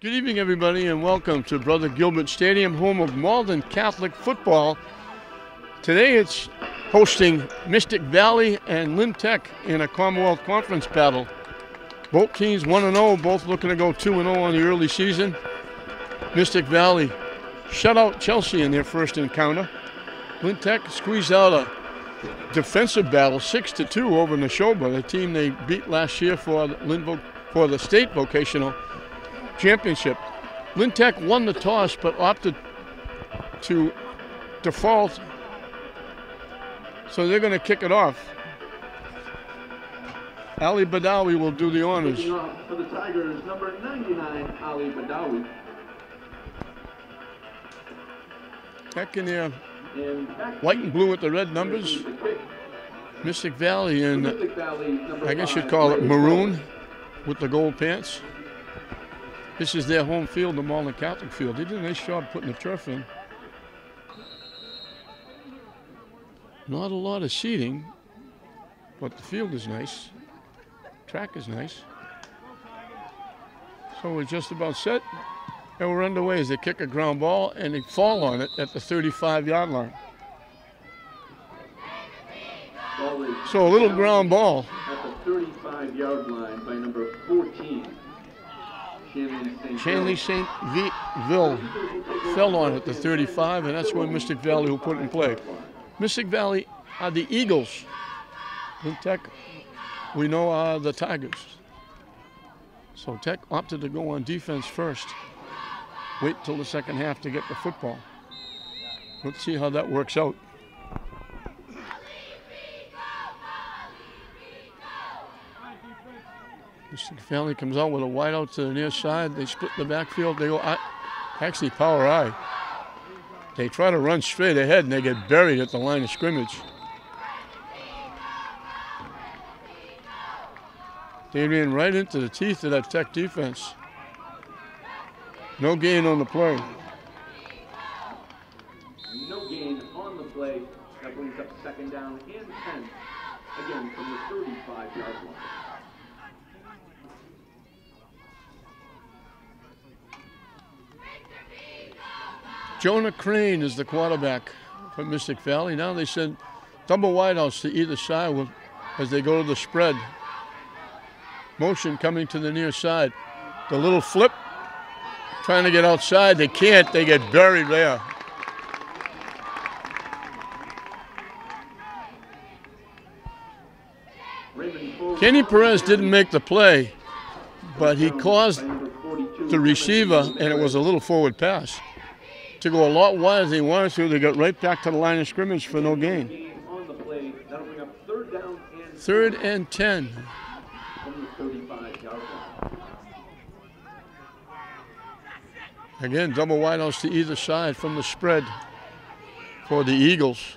Good evening, everybody, and welcome to Brother Gilbert Stadium, home of Malden Catholic football. Today it's hosting Mystic Valley and Lynn Tech in a Commonwealth Conference battle. Both teams 1-0, both looking to go 2-0 on the early season. Mystic Valley shut out Chelsea in their first encounter. Lynn Tech squeezed out a defensive battle 6-2 over Neshoba, the team they beat last year for the state vocational championship. Lynn Tech won the toss but opted to default, so they're going to kick it off. Ali Badawi will do the honors. Kicking off for the Tigers, number 99, Ali Badawi. Tech in there, white and blue with the red numbers. Mystic Valley in, I guess you'd call it maroon with the gold pants. This is their home field, the Malden Catholic field. They did a nice job putting the turf in. Not a lot of seating, but the field is nice. Track is nice. So we're just about set, and we're underway as they kick a ground ball, and they fall on it at the 35-yard line. So a little ground ball. At the 35-yard line by number 14. Shanley St. Ville fell on at the 35, and that's when Mystic Valley will put it in play. Mystic Valley are the Eagles. Lynn Tech, we know, are the Tigers. So Tech opted to go on defense first. Wait till the second half to get the football. Let's see how that works out. Mystic Valley comes out with a wide out to the near side. They split the backfield. They go actually power I. They try to run straight ahead and they get buried at the line of scrimmage. They ran right into the teeth of that Tech defense. No gain on the play. No gain on the play. That brings up second down and 10. Again from the 35-yard line. Jonah Crane is the quarterback for Mystic Valley. Now they send double wideouts to either side as they go to the spread. Motion coming to the near side. The little flip, trying to get outside. They can't. They get buried there. Kenny Perez didn't make the play, but he caused the receiver, and it was a little forward pass, to go a lot wider than they wanted to. They got right back to the line of scrimmage for no gain. Third and 10. Again, double wideouts to either side from the spread for the Eagles.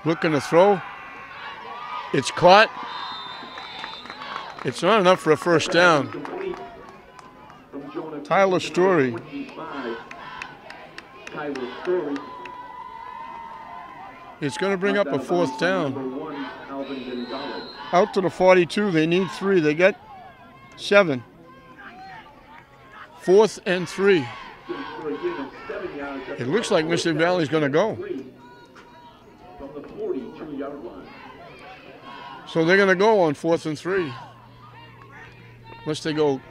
Looking to throw. It's caught. It's not enough for a first down. Tyler Story. It's going to bring up a fourth down. Out to the 42. They need 3. They get 7. 4th and 3. It looks like Mystic Valley's going to go. So they're going to go on 4th and 3. Unless they go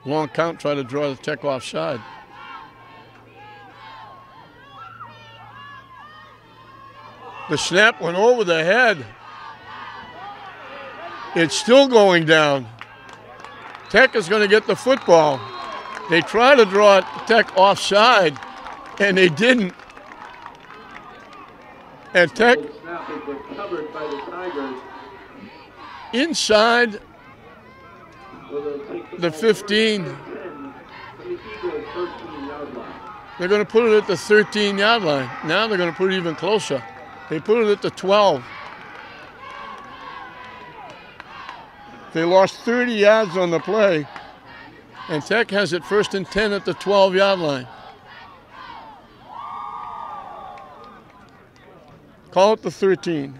long count, try to draw the Tech offside. The snap went over the head. It's still going down. Tech is going to get the football. They try to draw Tech offside, and they didn't. And Tech inside the 15. They're going to put it at the 13-yard line. Now they're going to put it even closer. They put it at the 12. They lost 30 yards on the play, and Tech has it 1st and 10 at the 12-yard line. Call it the 13.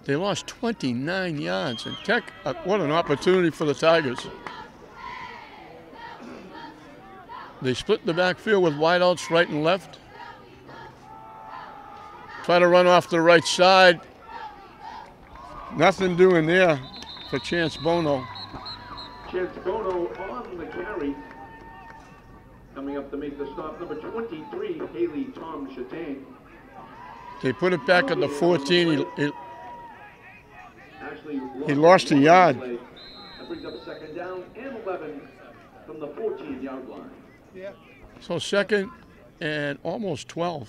They lost 29 yards. And Tech, what an opportunity for the Tigers. They split the backfield with wideouts right and left. Try to run off the right side. Nothing doing there for Chance Bono. Chance Bono on the carry. Coming up to make the stop, number 23, Haley Tom Chattain. They put it back at the 14. He lost a yard. That brings up second down and 11 from the 14-yard line. Yeah. So second and almost 12.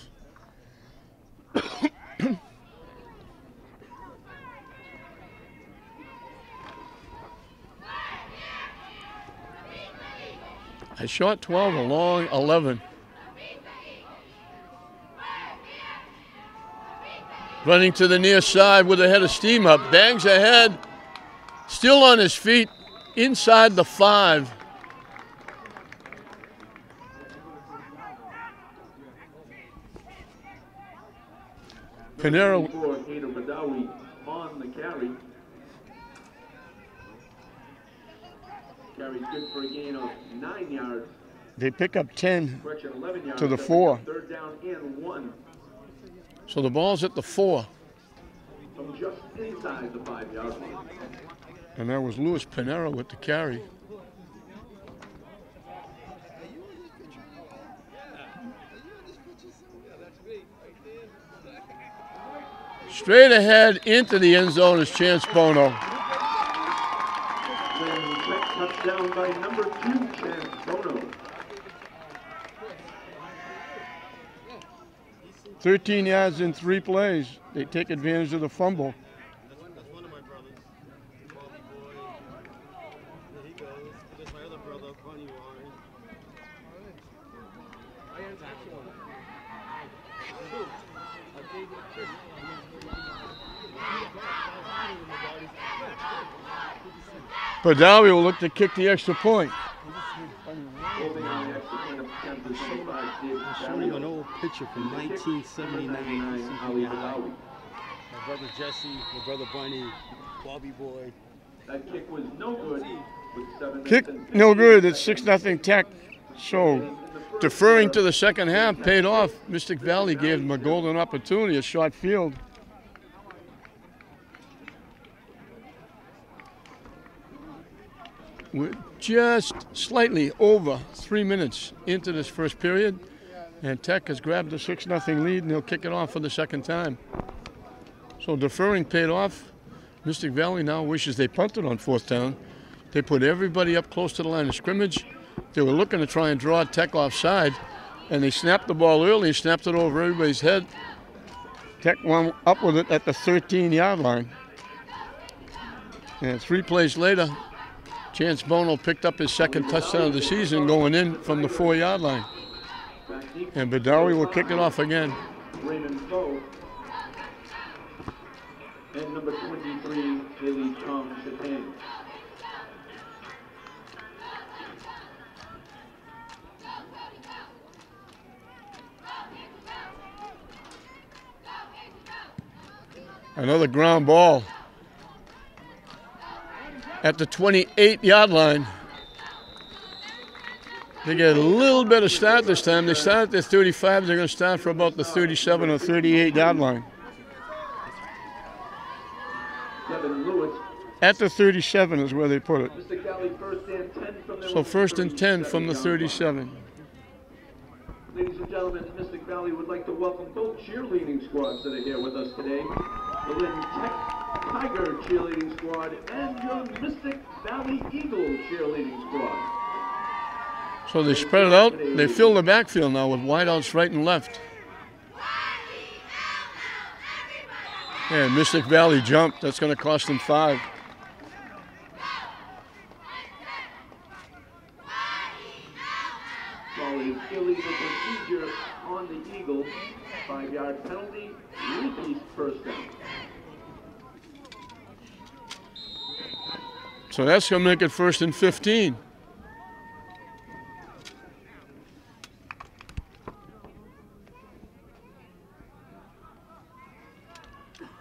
A short 12, a long 11. Running to the near side with a head of steam up. Bangs ahead. Still on his feet. Inside the 5. Pinero. On the carry. Carry's good for a gain of 9 yards. They pick up 10 Correction, 11 yards. to the 4. Third down and 1. So the ball's at the 4. From just inside the 5-yard line. And that was Luis Pinero with the carry. Straight ahead into the end zone is Chance Bono. Touchdown by number 2, Chance Bono. 13 yards in 3 plays. They take advantage of the fumble. That's one of my brothers, Bobby Boy. There he goes. There's my other brother, Bunny Warren. Badawi will look to kick the extra point. Showing an old picture from 1979. My brother Jesse, my brother Bunny, Bobby Boy. That kick was no good. With 7 Kick minutes no good. It's 6-0 Tech. So deferring to the second half paid off. Mystic Valley gave them a golden opportunity, a short field. We're just slightly over 3 minutes into this first period, and Tech has grabbed a 6-0 lead, and they'll kick it off for the second time. So deferring paid off. Mystic Valley now wishes they punted on 4th down. They put everybody up close to the line of scrimmage. They were looking to try and draw Tech offside, and they snapped the ball early and snapped it over everybody's head. Tech went up with it at the 13-yard line. And 3 plays later, Chance Bono picked up his second touchdown of the season going in from the 4-yard line. And Badawi will kick it off again. Raymond Foe. And number 23, Haley Tom Chattain. Another ground ball at the 28-yard line. They get a little bit of start this time. They start at the 35. They're going to start for about the 37 or 38-yard line. At the 37 is where they put it. So first and 10 from the 37. Ladies and gentlemen, Mystic Valley would like to welcome both cheerleading squads that are here with us today. The Lynn Tech Tiger cheerleading squad and your Mystic Valley Eagle cheerleading squad. So they spread it out. They fill the backfield now with wideouts right and left. And Mystic Valley jumped. That's going to cost them 5. Following illegal procedure on the Eagle, 5-yard penalty, repeat first down. So that's going to make it first and 15.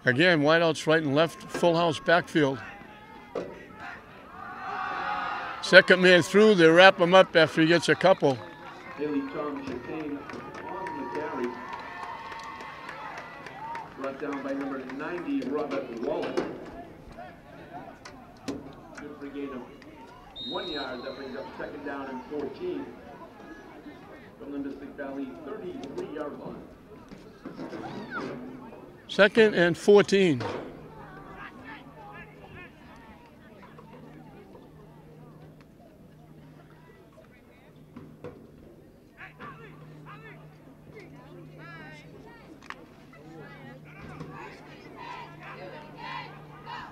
Again, wideouts right and left, full house backfield. Second man through, they wrap him up after he gets a couple. Haley Tom Chastain on the carry. Brought down by number 90, Robert Wallace. Good for a gain of 1 yard. That brings up second down and 14 from the Mystic Valley 33-yard line. Second and 14.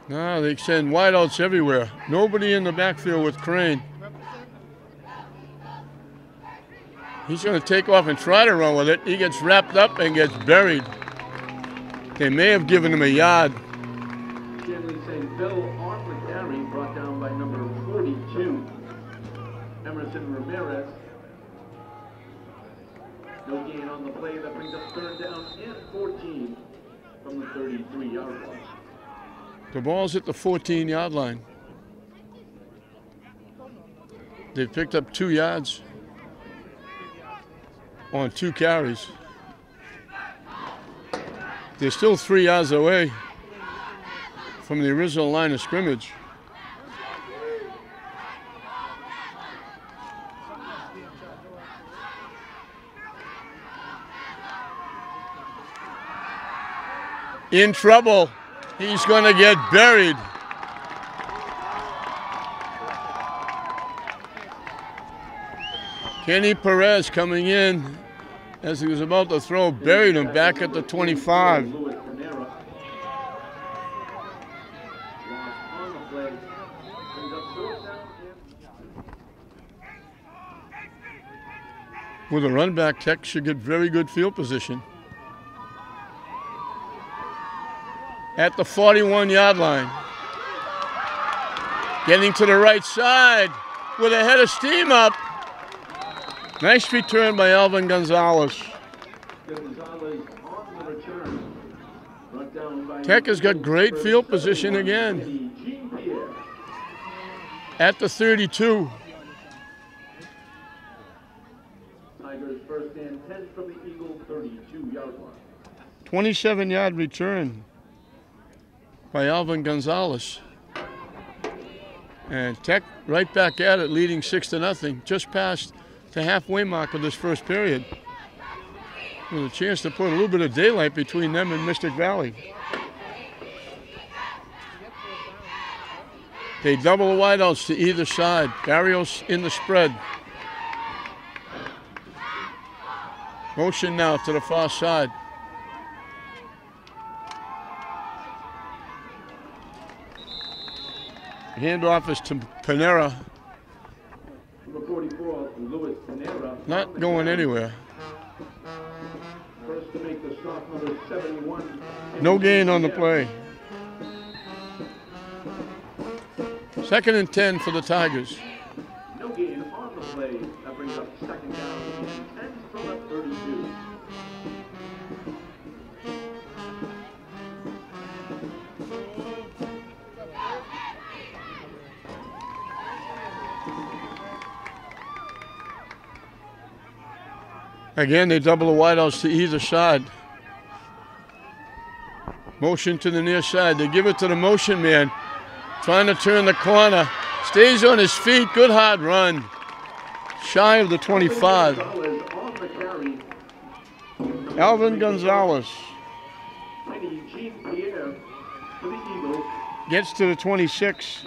Now they send wideouts everywhere. Nobody in the backfield with Crane. He's going to take off and try to run with it. He gets wrapped up and gets buried. They may have given him a yard. Generally St. Bill on the carry, brought down by number 42, Emerson Ramirez. No gain on the play. That brings up third down and 14 from the 33-yard line. The ball's at the 14-yard line. They've picked up 2 yards on 2 carries. They're still 3 yards away from the original line of scrimmage. In trouble. He's going to get buried. Kenny Perez coming in as he was about to throw, buried him back at the 25. With a run back, Tech should get very good field position. At the 41-yard line. Getting to the right side with a head of steam up. Nice return by Alvin Gonzalez. Tech has got great field position again. At the 32. Tigers first and 10 from the Eagle 32-yard line. 27-yard return by Alvin Gonzalez. And Tech right back at it, leading 6-0, just past the halfway mark of this first period. With a chance to put a little bit of daylight between them and Mystic Valley. They double the wideouts to either side. Barrios in the spread. Motion now to the far side. Handoff is to Panera. Number 44, Louis Panera. Not going anywhere. First to make the stop, number 71. No gain on the play. Second and 10 for the Tigers. No gain on the play. That brings up second down and 10 from the 32. Again, they double the wideouts to either side. Motion to the near side. They give it to the motion man. Trying to turn the corner. Stays on his feet. Good hard run. Shy of the 25. Alvin Gonzalez. Gets to the 26.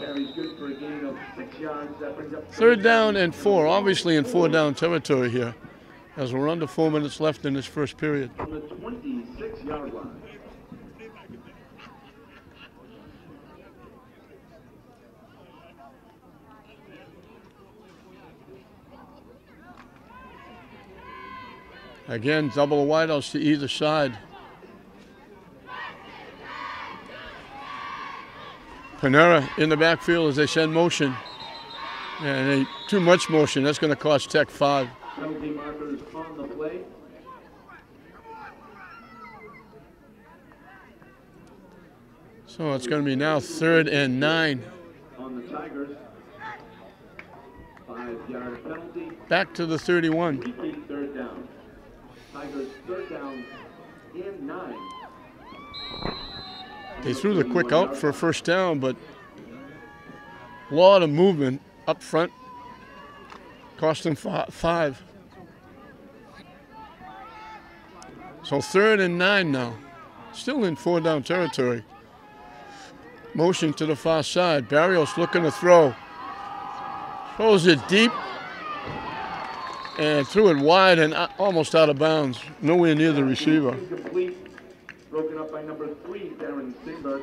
Third down and 4. Obviously in 4-down territory here, as we're under 4 minutes left in this first period. On the 26-yard line. Again, double the wideouts to either side. Panera in the backfield as they send motion. And too much motion. That's going to cost Tech 5. Penalty markers on the play. So it's going to be now 3rd and 9. On the Tigers. 5-yard penalty. Back to the 31. Repeat 3rd down. Tigers 3rd down and 9. They threw the quick out for a 1st down, but a lot of movement up front. Cost them 5. So 3rd and 9 now. Still in 4-down territory. Motion to the far side. Barrios looking to throw. Throws it deep and threw it wide and almost out of bounds. Nowhere near the receiver. Incomplete. Broken up by number 3, Darren Singberg.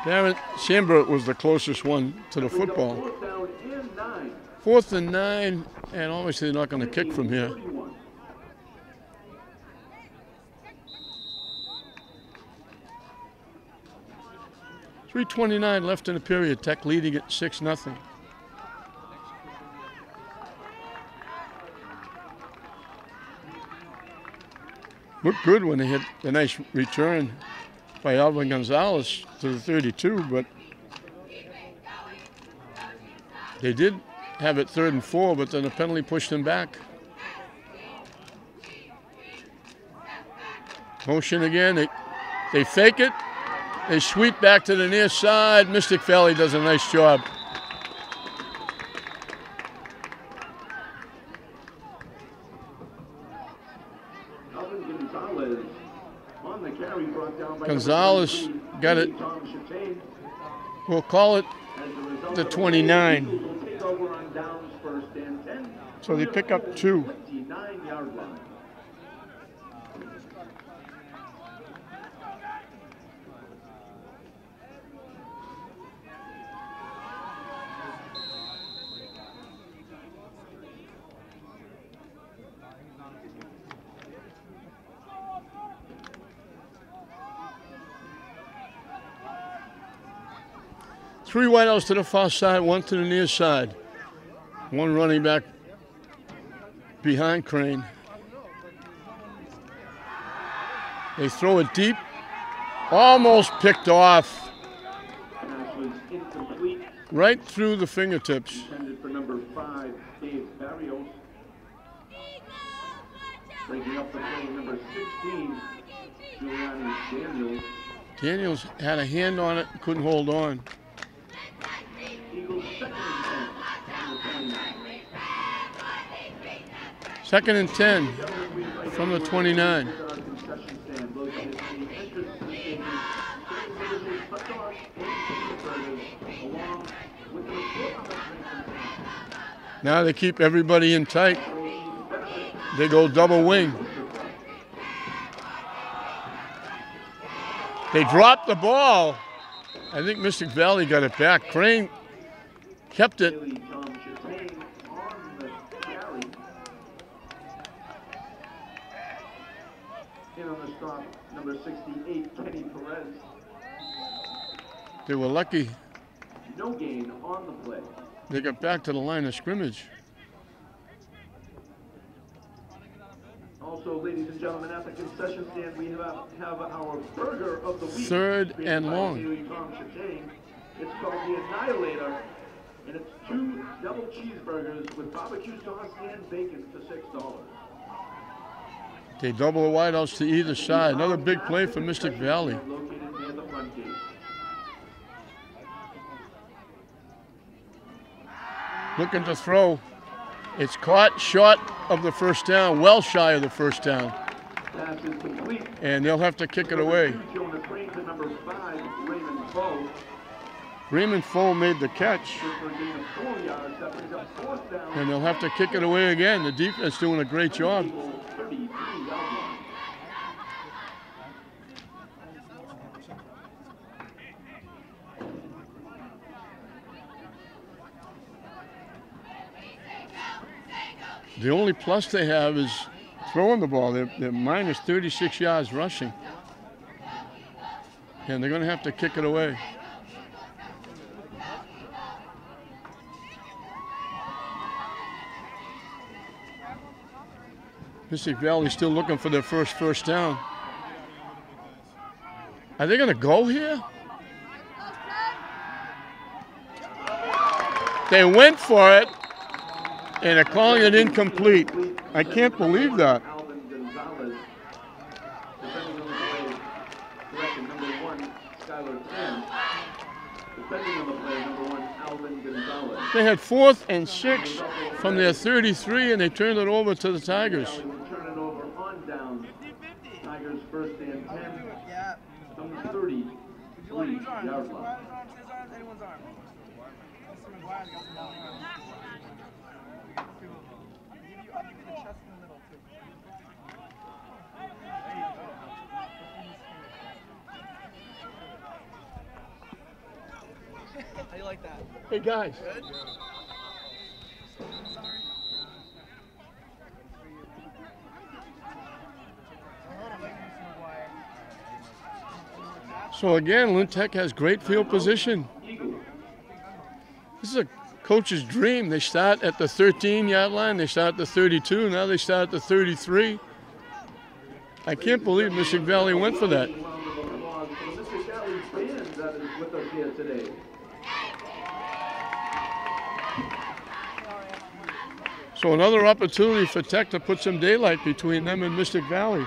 Darren Singberg was the closest one to the football. 4th down and 9. 4th and 9, and obviously they're not going to kick from here. 31. .329 left in the period. Tech leading at 6-0. Looked good when they hit the nice return by Alvin Gonzalez to the 32, but they did have it 3rd and 4, but then the penalty pushed them back. Motion again. They fake it. They sweep back to the near side. Mystic Valley does a nice job. Gonzalez got it. We'll call it the 29. So they pick up 2. Three wideouts to the far side, 1 to the near side. 1 running back behind Crane. They throw it deep, almost picked off. Right through the fingertips. Intended for number 5, Dave Barrios. Breaking up the play, number 16, Giuliani Daniels. Daniels had a hand on it, couldn't hold on. Eagles 2nd and 10 from the 29. Now they keep everybody in tight. They go double wing. They drop the ball. I think Mystic Valley got it back. Crane kept it. In on the stop, number 68, Kenny Perez. They were lucky. No gain on the play. They got back to the line of scrimmage. Also, ladies and gentlemen, at the concession stand, we have our burger of the week. 3rd and long. It's called the Annihilator, and it's 2 double cheeseburgers with barbecue sauce and bacon for $6. They double the wideouts to either side. Another big play for Mystic Valley. Located near the front gate. Looking to throw. It's caught short of the 1st down, well shy of the 1st down. Pass is complete. And they'll have to kick it away. Number 5, Raymond Foe. Raymond Foe made the catch. And they'll have to kick it away again. The defense doing a great job. The only plus they have is throwing the ball. They're minus 36 yards rushing. And they're going to have to kick it away. Mystic Valley still looking for their first down. Are they going to go here? They went for it, and they're calling it incomplete. I can't believe that. They had 4th and 6 from their 33, and they turned it over to the Tigers. Turn it over on down. Tigers 1st and 10. From the 33-yard line. How you like that? Hey guys. Good? So again, Lynn Tech has great field position. This is a coach's dream. They start at the 13-yard line, they start at the 32, now they start at the 33. I can't believe Mystic Valley went for that. Mystic Valley band that is with us here today. So another opportunity for Tech to put some daylight between them and Mystic Valley.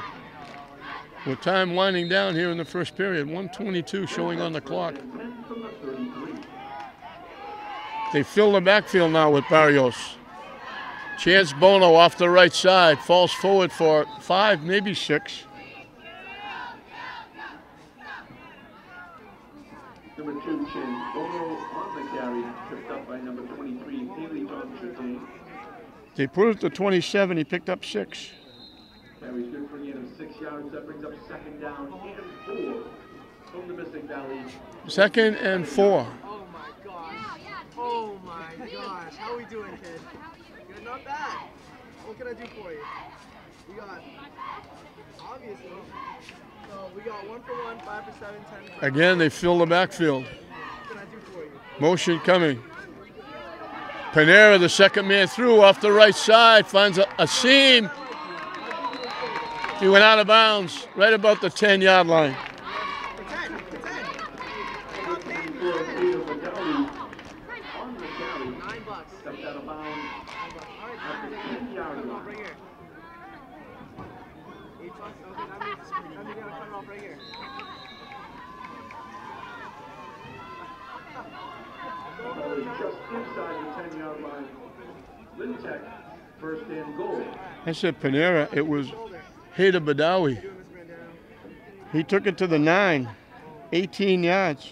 With time winding down here in the first period, 1:22 showing on the clock. They fill the backfield now with Barrios. Chance Bono off the right side, falls forward for 5, maybe 6. Number 2, Chance Bono on the carry, picked up by number 23, Haley Johnson. They put it to 27, he picked up 6. Carry's good for a gain of 6 yards. That brings up 2nd down and 4 from the Mystic Valley. 2nd and 4. Oh my gosh. Oh my gosh. How are we doing, kid? Good, not bad. What can I do for you? We got, obviously, so we got 1 for 1, 5 for 7, 10 for Again, they fill the backfield. What can I do for you? Motion coming. Panera, the second man through off the right side, finds a seam. He went out of bounds right about the 10-yard line. Just inside the 10-yard line. Lynn Tech, 1st and goal. I said Panera, it was Hader Badawi. He took it to the 9, 18 yards.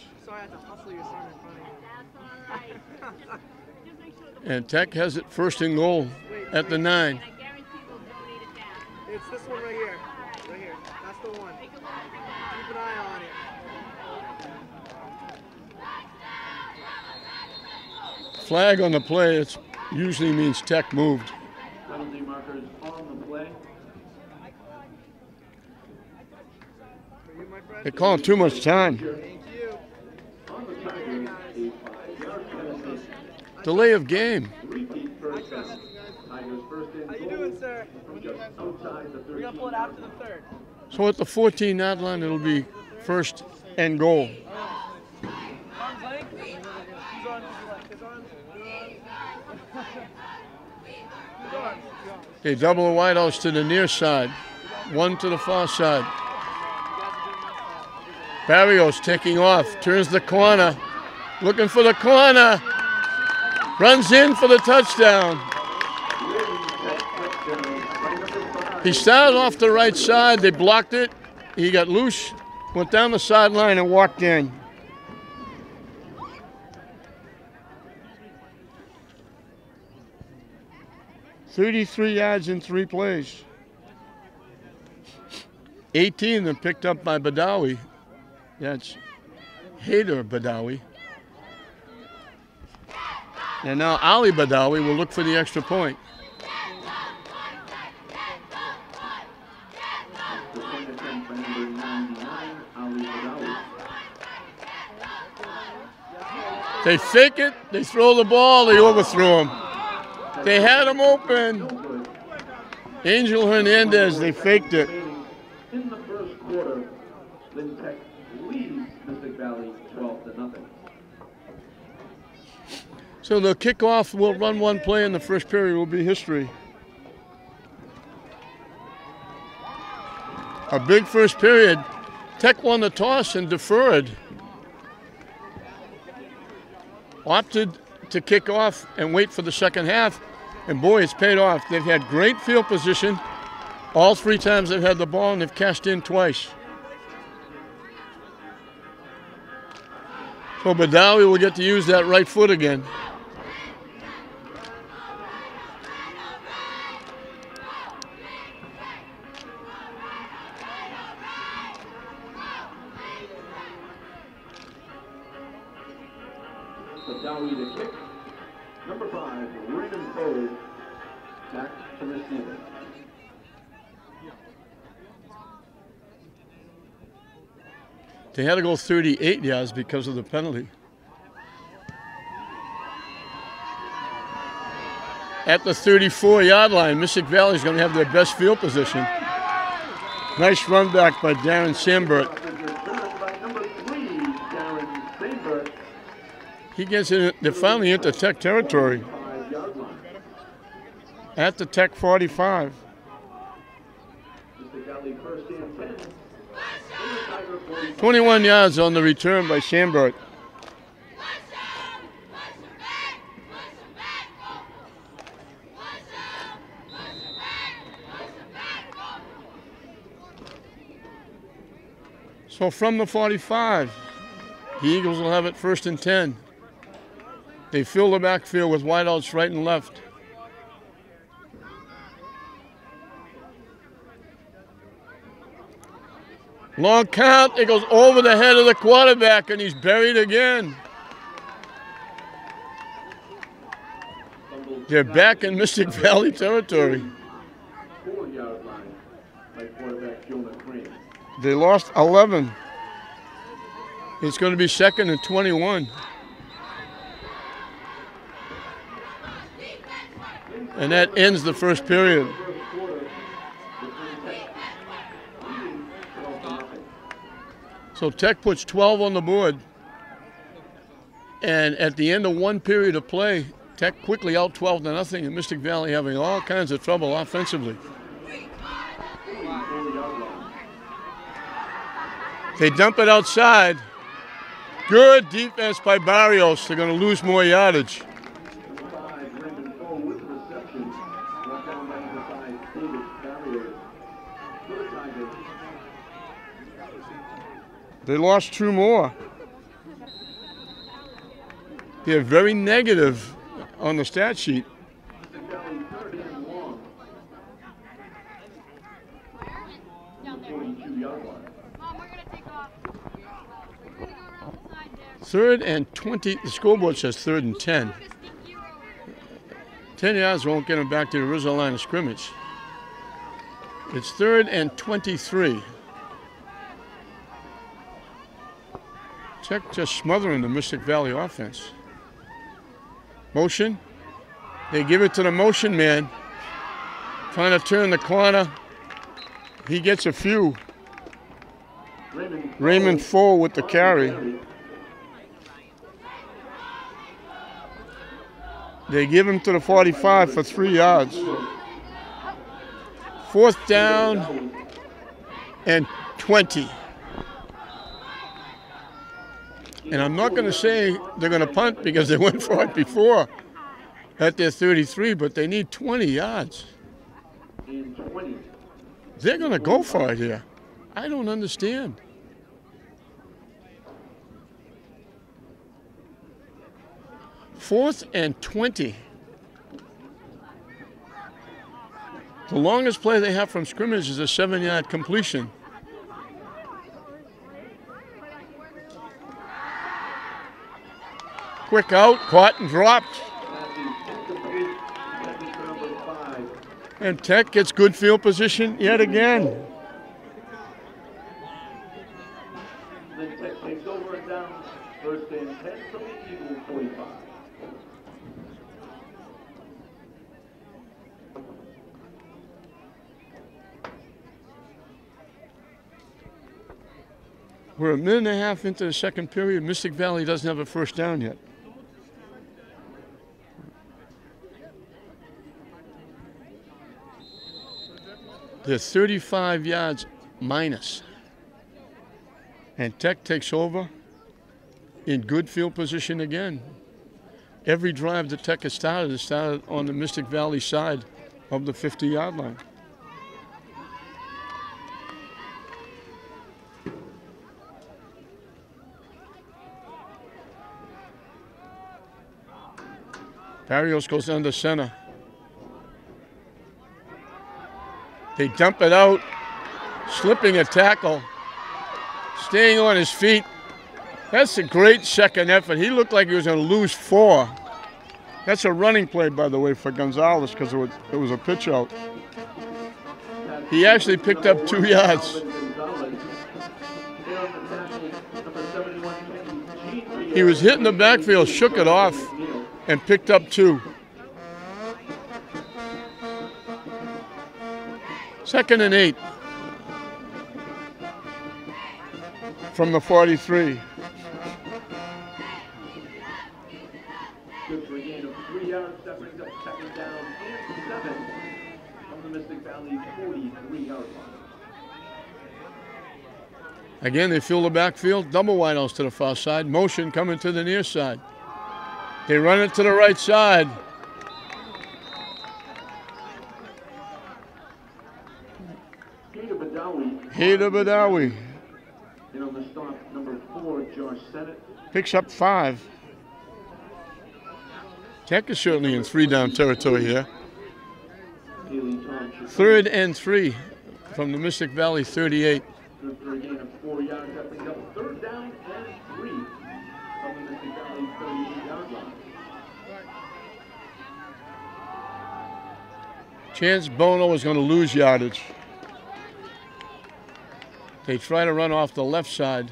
And Tech has it 1st and goal at the 9. It's this one right here. Right here. That's the one. Keep an eye on it. Flag on the play, it usually means Tech moved. Penalty markers on the play. They call him too much time. Thank you. On the Tigers, a 5-yard penalty. Delay of game. Repeat first down. Tigers 1st and How goal. you doing, sir? From just outside the 13. We're gonna pull it after the 3rd. So at the 14-yard line, it'll be 1st and goal. Arms length. He's on. His arms. His arms. They double the wideouts to the near side, 1 to the far side. Barrios taking off, turns the corner, looking for the corner, runs in for the touchdown. He started off the right side, they blocked it, he got loose, went down the sideline and walked in. $33 yards in 3 plays. 18 of them picked up by Badawi. That's Hader Badawi. And now Ali Badawi will look for the extra point. They fake it, they throw the ball, they overthrow him. They had him open. Angel Hernandez, they faked it. In the 1st quarter, Lynn Tech leads 12-0. So the kickoff will run one play in the first period will be history. A big first period. Tech won the toss and deferred. Opted to kick off and wait for the second half. And boy, it's paid off. They've had great field position. All 3 times they've had the ball and they've cashed in twice. So Badawi will get to use that right foot again. Badawi to kick. Number 5, Raymond Cole, back to receiver. They had to go 38 yards because of the penalty. At the 34-yard line, Mystic Valley is going to have their best field position. Nice run back by Darren Sambert. He gets in, they're finally into Tech territory. At the Tech 45. 21 yards on the return by Sambert. So from the 45, the Eagles will have it 1st and 10. They fill the backfield with wideouts right and left. Long count, it goes over the head of the quarterback and he's buried again. They're back in Mystic Valley territory. 4-yard line by quarterback Jonah Crane. They lost 11. It's going to be 2nd and 21. And that ends the first period. So Tech puts 12 on the board. And at the end of one period of play, Tech quickly out 12-0, and Mystic Valley having all kinds of trouble offensively. They dump it outside. Good defense by Barrios. They're going to lose more yardage. They lost 2 more. They're very negative on the stat sheet. Third and 20. The scoreboard says 3rd and 10. 10 yards won't get them back to the original line of scrimmage. It's 3rd and 23. Tech just smothering the Mystic Valley offense. Motion. They give it to the motion man. Trying to turn the corner. He gets a few. Raymond Foe with the carry. They give him to the 45 for 3 yards. 4th down and 20. And I'm not going to say they're going to punt because they went for it before at their 33, but they need 20 yards. They're going to go for it here. I don't understand. Fourth and 20. The longest play they have from scrimmage is a 7-yard completion. Quick out, caught and dropped. And Tech gets good field position yet again. Then Tech takes over and down, 1st and 10 from the Eagle 45. We're a minute and a half into the second period. Mystic Valley doesn't have a first down yet. They're 35 yards minus. And Tech takes over in good field position again. Every drive that Tech has started on the Mystic Valley side of the 50-yard line. Barrios goes under center. They dump it out, slipping a tackle, staying on his feet. That's a great second effort. He looked like he was going to lose 4. That's a running play, by the way, for Gonzalez because it was a pitch out. He actually picked up 2 yards. He was hitting the backfield, shook it off, and picked up 2. Second and 8 from the 43. Good for a gain of 3 yards. That brings up second down and 7 from the Mystic Valley 43-yard line. Again, they fill the backfield, double wideouts to the far side, motion coming to the near side. They run it to the right side. Hader Badawi. And on the stop, number 4, Josh Sennett. Picks up 5. Tech is certainly in 3-down territory here. 3rd and 3 from the Mystic Valley 38. Good for a gain of 4 yards. That brings up 3rd down and 3 from the Mystic Valley 38-yard line. Chance Bono is going to lose yardage. They try to run off the left side.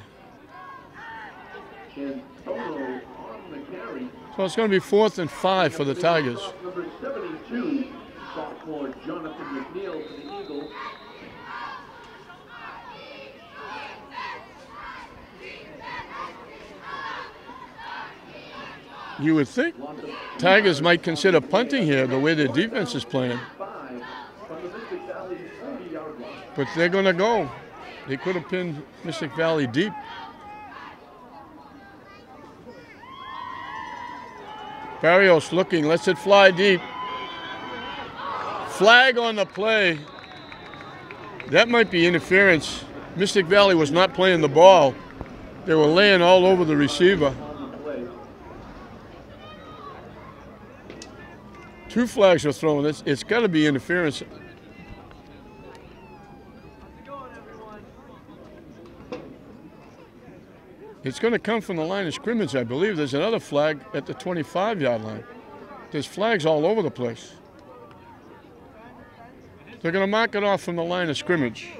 And Bono on the carry. So it's going to be 4th and 5 for the Tigers. Number 72, sophomore Jonathan McNeil for the Eagles. You would think Tigers might consider punting here the way their defense is playing. But they're going to go. They could have pinned Mystic Valley deep. Barrios looking, lets it fly deep. Flag on the play. That might be interference. Mystic Valley was not playing the ball. They were laying all over the receiver. 2 flags were thrown. It's got to be interference. It's going to come from the line of scrimmage, I believe. There's another flag at the 25-yard line. There's flags all over the place. They're going to mark it off from the line of scrimmage.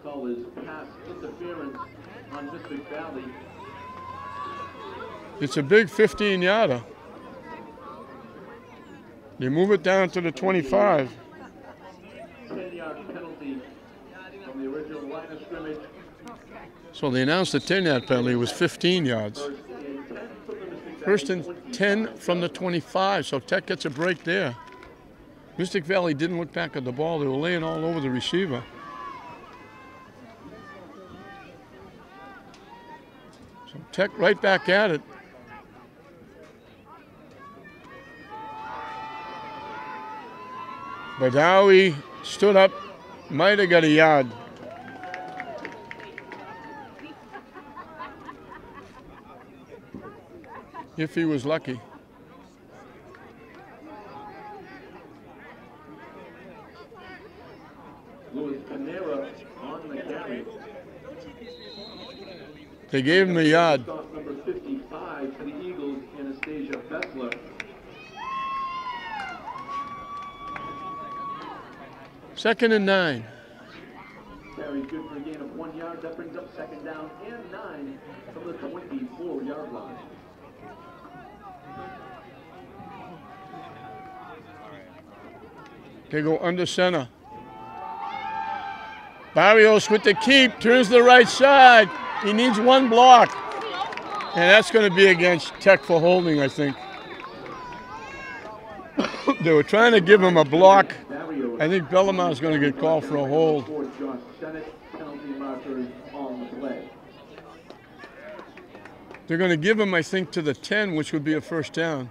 Call is pass interference on Mystic Valley. It's a big 15-yarder. They move it down to the 25. 10-yard penalty from the original line of scrimmage. So they announced the 10-yard penalty was 15 yards. First and 10 from the 25, so Tech gets a break there. Mystic Valley didn't look back at the ball. They were laying all over the receiver. So Tech right back at it. Badawi stood up, might have got a yard. If he was lucky. Louis Panera on the carry. They gave him a yard. Stop number 55 for the Eagles, Anastasia Bessler. Second and 9. Carry good for a gain of 1 yard. That brings up second down and 9 from the 24-yard line. They go under center. Barrios with the keep, turns to the right side. He needs one block. And that's going to be against Tech for holding, I think. They were trying to give him a block. I think Bellamar's going to get called for a hold. They're going to give him, I think, to the 10, which would be a first down.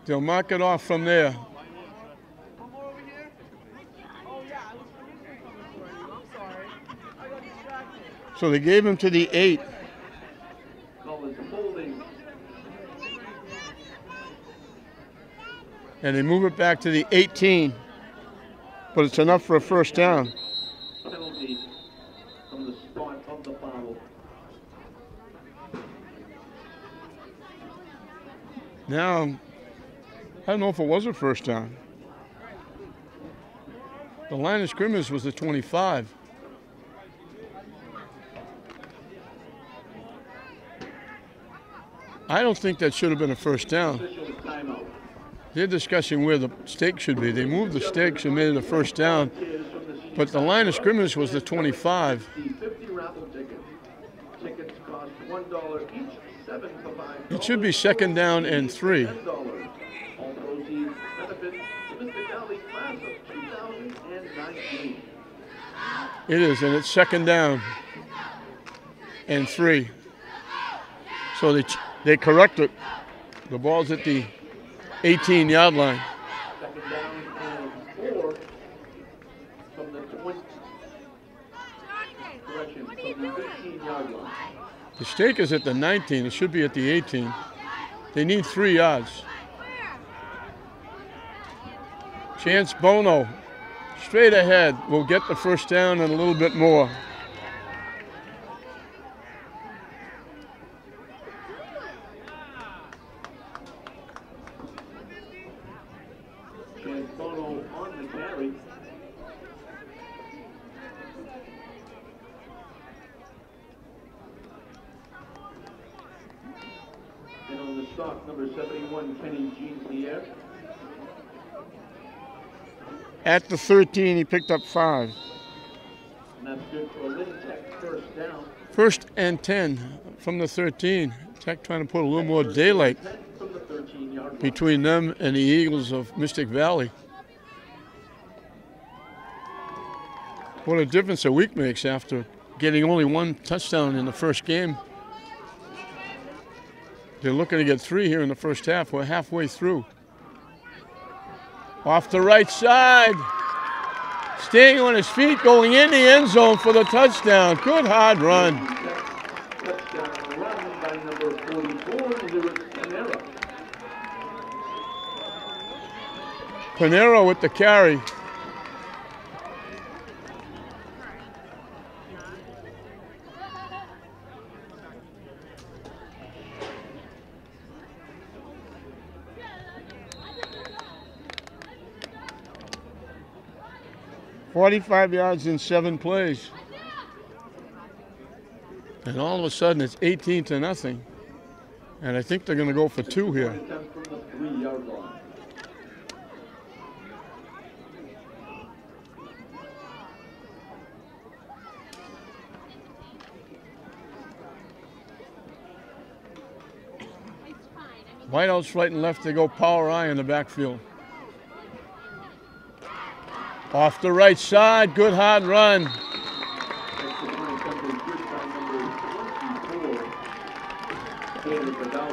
They'll mark it off from there. So they gave him to the 8. And they move it back to the 18. But it's enough for a first down. Penalty from the start of the foul. Now, I don't know if it was a first down. The line of scrimmage was the 25. I don't think that should have been a first down. They're discussing where the stake should be. They moved the stakes and made it a first down, but the line of scrimmage was the 25. It should be second down and 3. It is, and it's second down and 3. So they correct it. The ball's at the 18-yard line. Second down and 4 from the 20. Correction, from the 15-yard line. The stake is at the 19. It should be at the 18. They need 3 yards. Chance Bono, straight ahead, will get the first down and a little bit more. Chance Bono on the carry. And on the stop, number 71, Kenny Jean-Pierre. At the 13, he picked up 5. And that's good for Lynn Tech, first down. First and 10 from the 13. Tech trying to put a little more daylight From the 13-yard line. between them and the Eagles of Mystic Valley. What a difference a week makes after getting only 1 touchdown in the first game. They're looking to get 3 here in the first half. We're halfway through. Off the right side. Staying on his feet, going in the end zone for the touchdown. Good hard run. Touchdown run by number 44, Lewis Panera. Panero with the carry. "45 yards in 7 plays. And all of a sudden it's 18-0. And I think they're going to go for 2 here. Attempt from the 3-yard line. Whiteouts right and left, they go power I in the backfield. Off the right side, good hard run.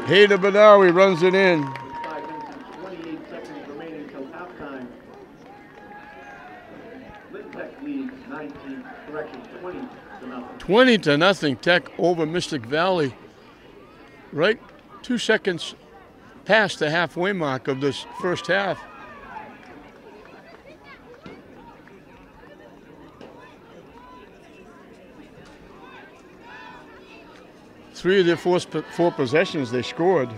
Hader Badawi runs it in. 5 minutes and 28 seconds remaining till halftime. Lynn Tech leads 19, correction, 20-0. 20-0 Tech over Mystic Valley. Right 2 seconds past the halfway mark of this first half. Three of their four possessions they scored.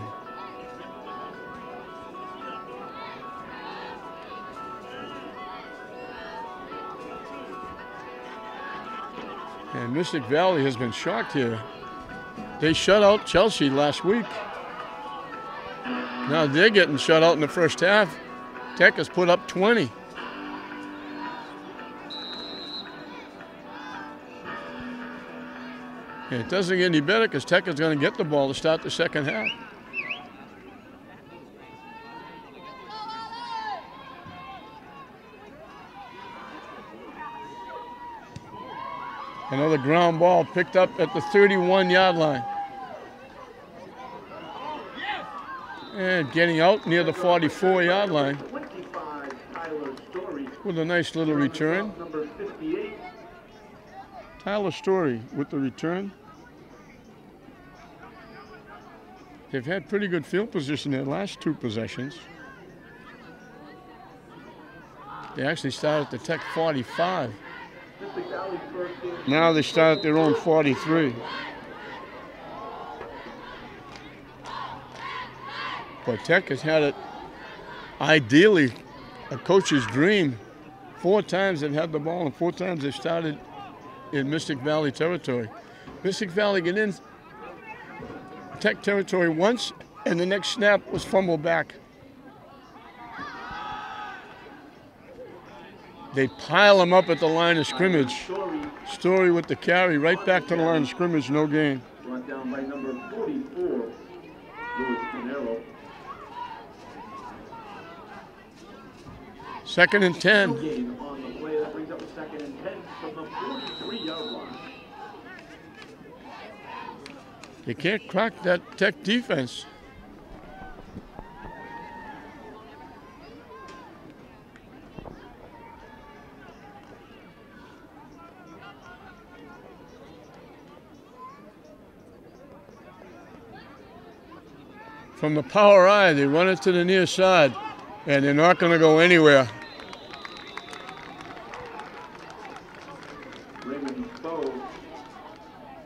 And Mystic Valley has been shocked here. They shut out Chelsea last week. Now they're getting shut out in the first half. Tech has put up 20. And it doesn't get any better because Tech is going to get the ball to start the second half. Another ground ball picked up at the 31-yard line. And getting out near the 44-yard line with a nice little return. Tyler Story with the return. They've had pretty good field position their last two possessions. They actually started at the Tech 45. Now they start at their own 43. But Tech has had it, ideally, a coach's dream. 4 times they've had the ball and 4 times they've started in Mystic Valley territory. Mystic Valley get in Tech territory once, and the next snap was fumbled back. They pile them up at the line of scrimmage. Story with the carry right back to the line of scrimmage, no gain. Brought down by number 44, Louis Pinero. 2nd and 10. No gain on the play. That brings up a 2nd and 10 from the 43-yard line. You can't crack that Tech defense. From the power eye, they run it to the near side, and they're not going to go anywhere.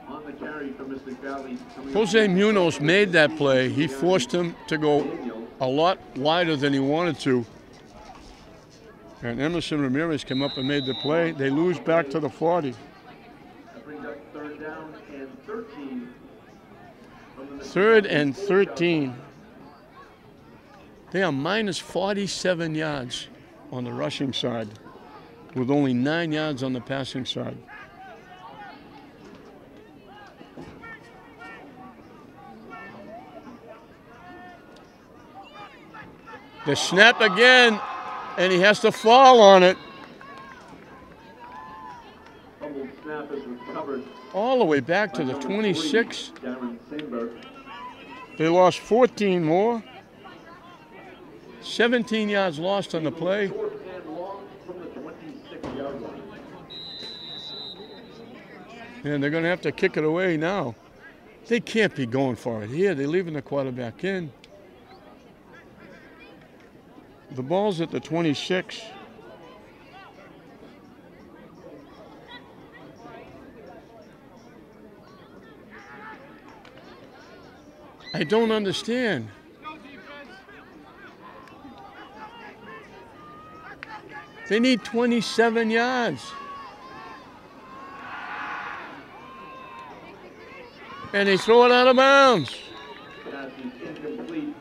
On the carry from Mystic Valley. Jose Munoz made that play. He forced him to go a lot wider than he wanted to. And Emerson Ramirez came up and made the play. They lose back to the 40. That brings up 3rd down and 13. 3rd and 13. They are minus 47 yards on the rushing side, with only 9 yards on the passing side. The snap again, and he has to fall on it. Fumbled snap is recovered. All the way back to the 26. Darren Sandberg. They lost 14 more. 17 yards lost on the play. 4th and long from the 26-yard line. And they're going to have to kick it away now. They can't be going for it here. They're leaving the quarterback in. The ball's at the 26. I don't understand. They need 27 yards. And they throw it out of bounds. Pass is incomplete.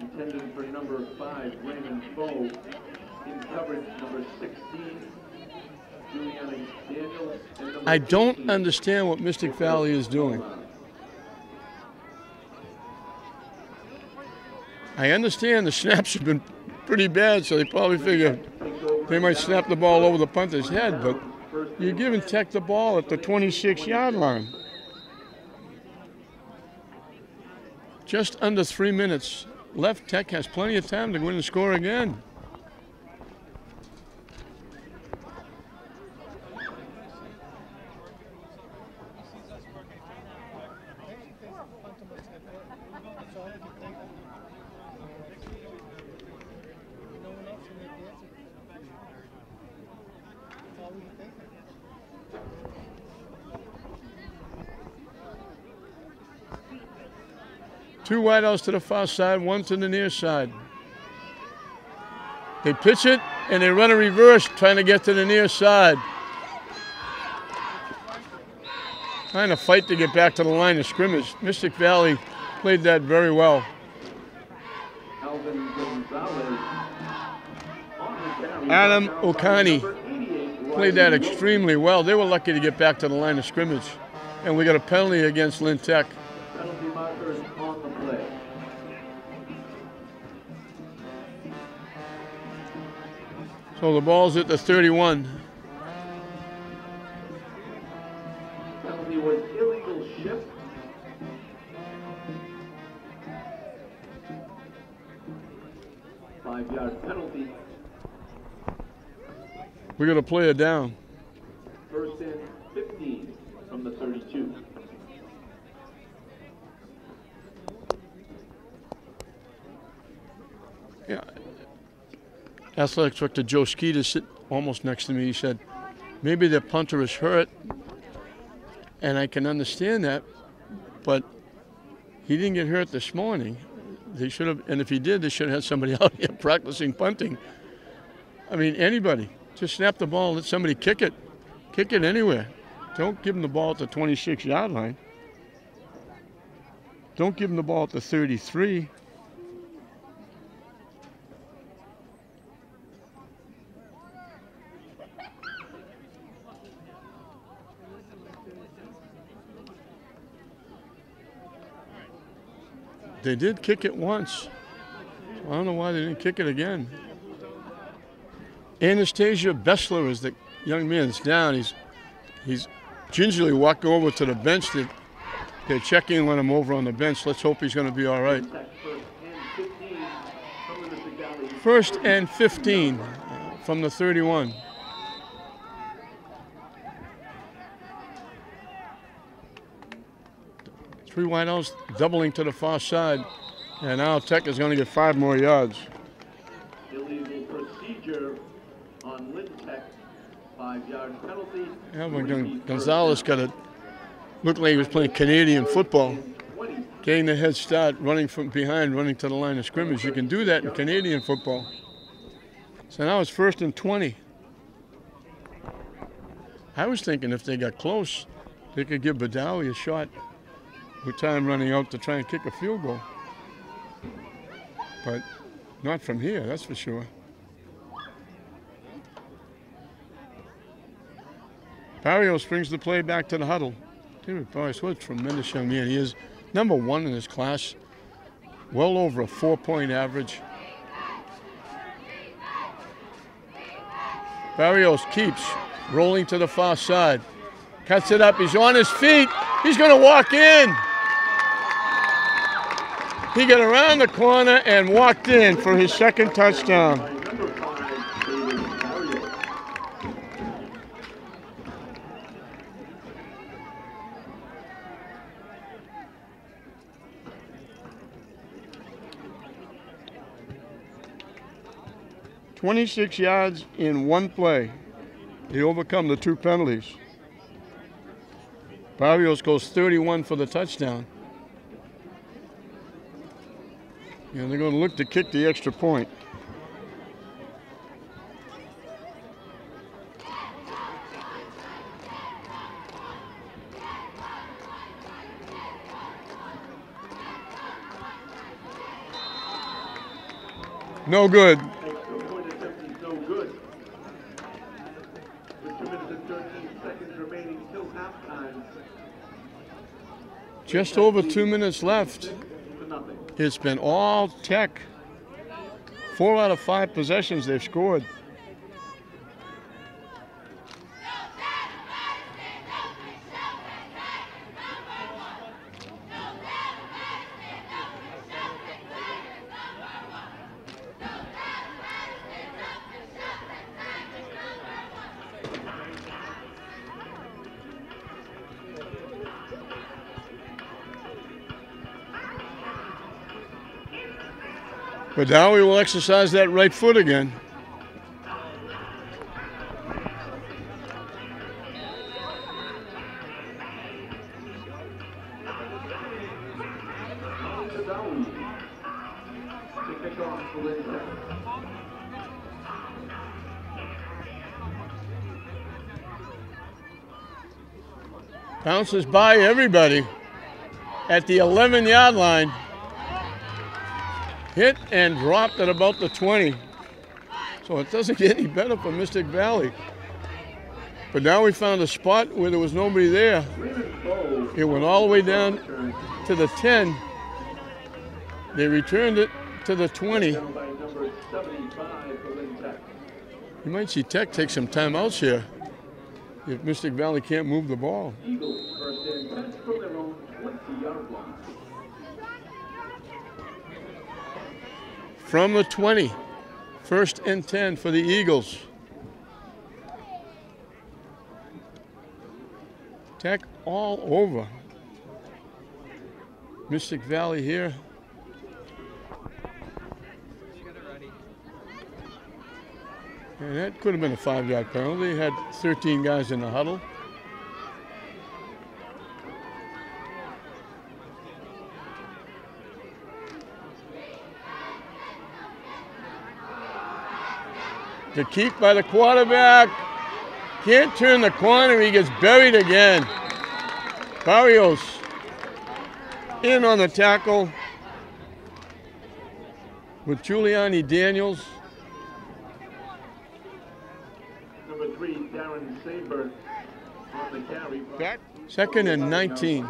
Intended for number 5, Raymond Bowe. In coverage, number 16, Juliana Daniels. And number I don't 18, understand what Mystic Valley is doing. I understand the snaps have been pretty bad, so they probably figure they might snap the ball over the punter's head, but you're giving Tech the ball at the 26-yard line. Just under 3 minutes left. Tech has plenty of time to go in and score again. Two wideouts to the far side, one to the near side. They pitch it, and they run a reverse, trying to get to the near side. Trying to fight to get back to the line of scrimmage. Mystic Valley played that very well. Adam O'Connor played that extremely well. They were lucky to get back to the line of scrimmage. And we got a penalty against Lynn Tech. Penalty markers on the play. So the ball's at the 31. Penalty was illegal shift. Five-yard penalty. We got to play it down. First and 15 from the 32. Yeah. Athletics director Joe Skeeter sit almost next to me. He said, maybe the punter is hurt, and I can understand that, but he didn't get hurt this morning. They should have, and if he did, they should have had somebody out here practicing punting. I mean, anybody. Just snap the ball, let somebody kick it. Kick it anywhere. Don't give them the ball at the 26-yard line. Don't give them the ball at the 33. They did kick it once. So I don't know why they didn't kick it again. Anastasia Bessler is the young man that's down. He's gingerly walking over to the bench. They're checking on him over on the bench. Let's hope he's going to be all right. First and 15 from the 31. Three wideouts doubling to the far side. And now Tech is going to get 5 more yards. Illegal procedure on Lynn Tech. 5-yard penalty. Yeah, when Gonzalez got it, looked like he was playing Canadian football. Getting the head start, running from behind, running to the line of scrimmage. You can do that in Canadian football. So now it's first and 20. I was thinking if they got close, they could give Badawi a shot with time running out to try and kick a field goal. But not from here, that's for sure. Barrios brings the play back to the huddle. David Barrios, what a tremendous young man. He is #1 in his class, well over a 4-point average. Barrios keeps rolling to the far side. Cuts it up, he's on his feet. He's gonna walk in. He got around the corner and walked in for his second touchdown. Number 5, David Barrios. "26 yards in one play. They overcome the 2 penalties. Barrios goes 31 for the touchdown. And they're going to look to kick the extra point. No good. Extra point attempt is no good. With 2 minutes and 13 seconds remaining till halftime. Just over 2 minutes left. 6-0. It's been all Tech. 4 out of 5 possessions they've scored. But now we will exercise that right foot again. Bounces by everybody at the 11-yard line. Hit and dropped at about the 20. So it doesn't get any better for Mystic Valley. But now we found a spot where there was nobody there. It went all the way down to the 10. They returned it to the 20. You might see Tech take some timeouts here if Mystic Valley can't move the ball. Eagles first and 10 from their own 20-yard line. From the 20, 1st and 10 for the Eagles. Tech all over Mystic Valley here. And that could have been a 5-yard penalty. They had 13 guys in the huddle. The keep by the quarterback. Can't turn the corner. He gets buried again. Barrios in on the tackle with Giuliani Daniels. Number 3, Darren Saber on the carry. Back. 2nd and 19.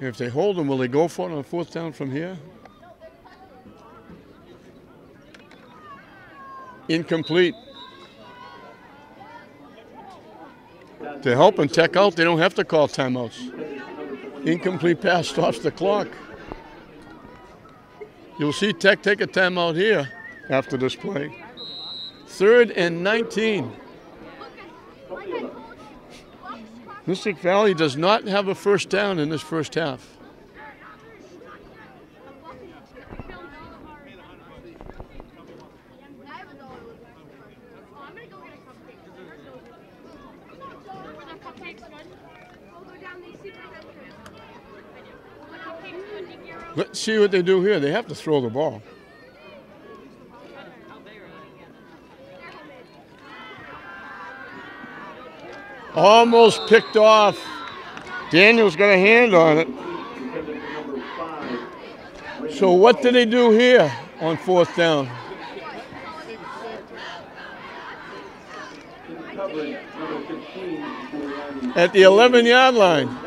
If they hold him, will they go for it on 4th down from here? Incomplete. To help and Tech out, they don't have to call timeouts. Incomplete pass stops the clock. You'll see Tech take a timeout here after this play. 3rd and 19. Mystic Valley does not have a 1st down in this first half. Let's see what they do here. They have to throw the ball. Almost picked off. Daniel's got a hand on it. So what do they do here on 4th down? At the 11-yard line.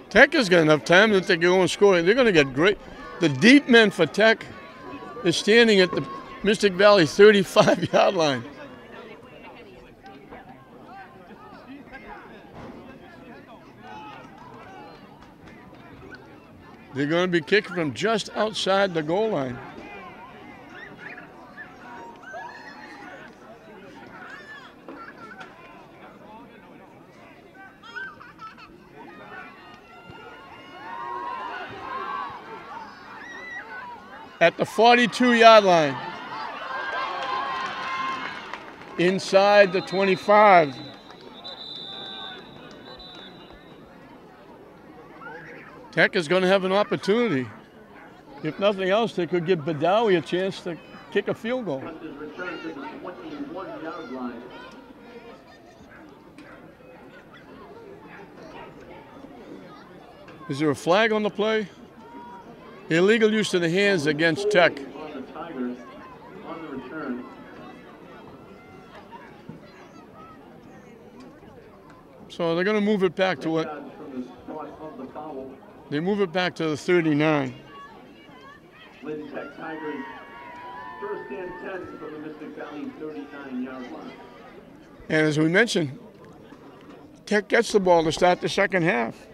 Tech has got enough time that they can go and score. They're going to get great. The deep men for Tech is standing at the Mystic Valley 35-yard line. They're going to be kicking from just outside the goal line. At the 42-yard line. Inside the 25. Tech is going to have an opportunity. If nothing else, they could give Badawi a chance to kick a field goal. Is there a flag on the play? Illegal use of the hands against Tech. On the Tigers, on the return. So they're going to move it back to what? They move it back to the 39. Lynn Tech Tigers, 1st and 10 from the Mystic Valley 39-yard line. And as we mentioned, Tech gets the ball to start the second half.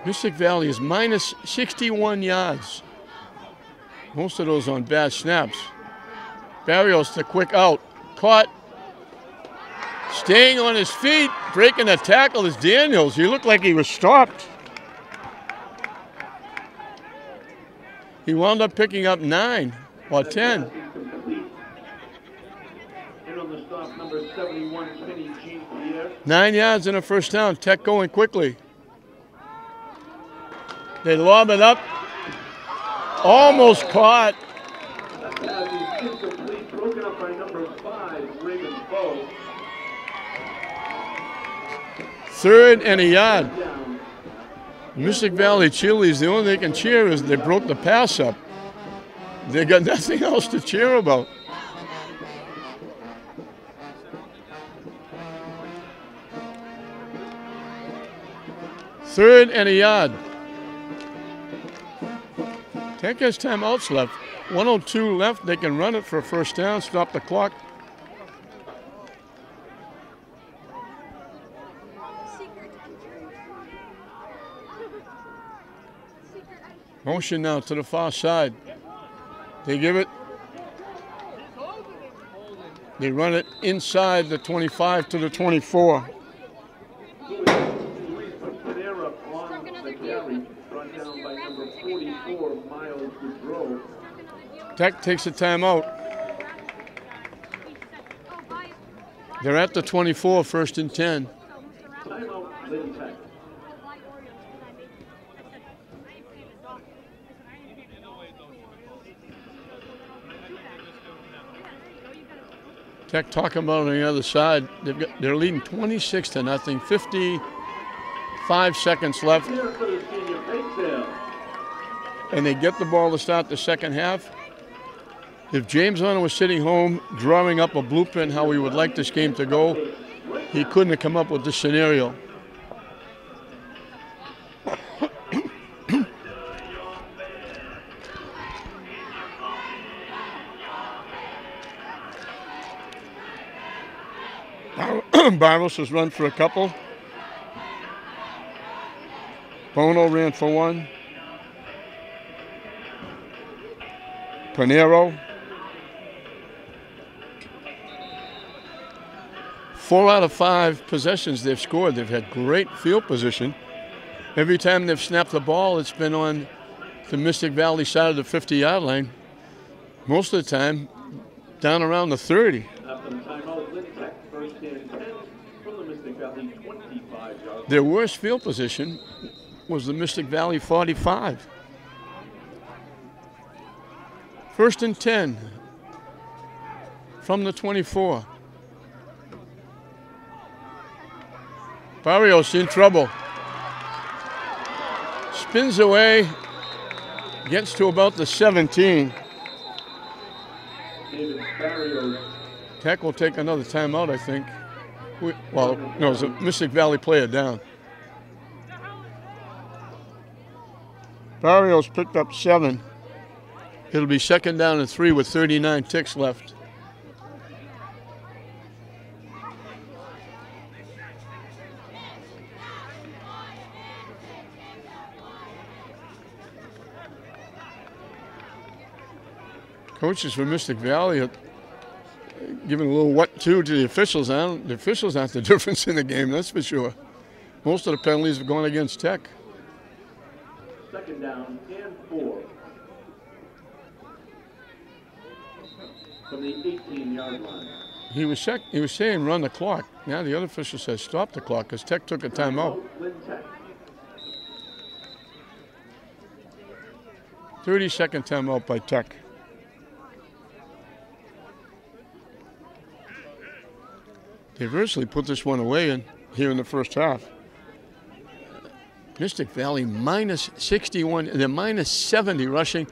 Mystic Valley is minus 61 yards. Most of those on bad snaps. Barrios, the quick out. Caught. Staying on his feet, breaking the tackle is Daniels. He looked like he was stopped. He wound up picking up 9 or 10. And on the stop, number 71, Kenny Jean Pierre. 9 yards and a first down. Tech going quickly. They lob it up. Almost caught. That pass is incomplete, broken up by number 5, Raymond Bowe. 3rd and a yard. Down. Mystic Valley Chili's, the only thing they can cheer is they broke the pass up. They got nothing else to cheer about. Third and a yard. Tech has timeouts left. 1:02 left. They can run it for a first down, stop the clock. Motion now to the far side. They give it. They run it inside the 25 to the 24. Luis Panera on the carry, brought down by number 44, Miles Goudreau. Tech takes a timeout. They're at the 24, 1st and 10. Timeout, Lynn Tech. Tech talking about on the other side. They're leading 26 to nothing. 55 seconds left. Here for the senior pigtail. And they get the ball to start the second half. If James Hunter was sitting home drawing up a blueprint how he would like this game to go, he couldn't have come up with this scenario. Barros has run for a couple. Bono ran for one. Panero. 4 out of 5 possessions they've scored. They've had great field position. Every time they've snapped the ball, it's been on the Mystic Valley side of the 50-yard line. Most of the time, down around the 30. After the timeout, Lynn Tech, 1st and 10 from the Mystic Valley 25-yard. Their worst field position was the Mystic Valley 45. 1st and 10 from the 24. Barrios in trouble. Spins away, gets to about the 17. David Barrios. Tech will take another timeout, I think. Well, no, it's a Mystic Valley player down. Barrios picked up 7. It'll be 2nd down and 3 with 39 ticks left. Coaches from Mystic Valley are giving a little what to the officials. The officials aren't the difference in the game, that's for sure. Most of the penalties have gone against Tech. 2nd down and 4. From the 18-yard line. He was saying run the clock. Now the other official says stop the clock because Tech took a timeout. Lynn Tech. 30-second timeout by Tech. They virtually put this one away here in the first half. Mystic Valley minus 61, they're minus 70 rushing.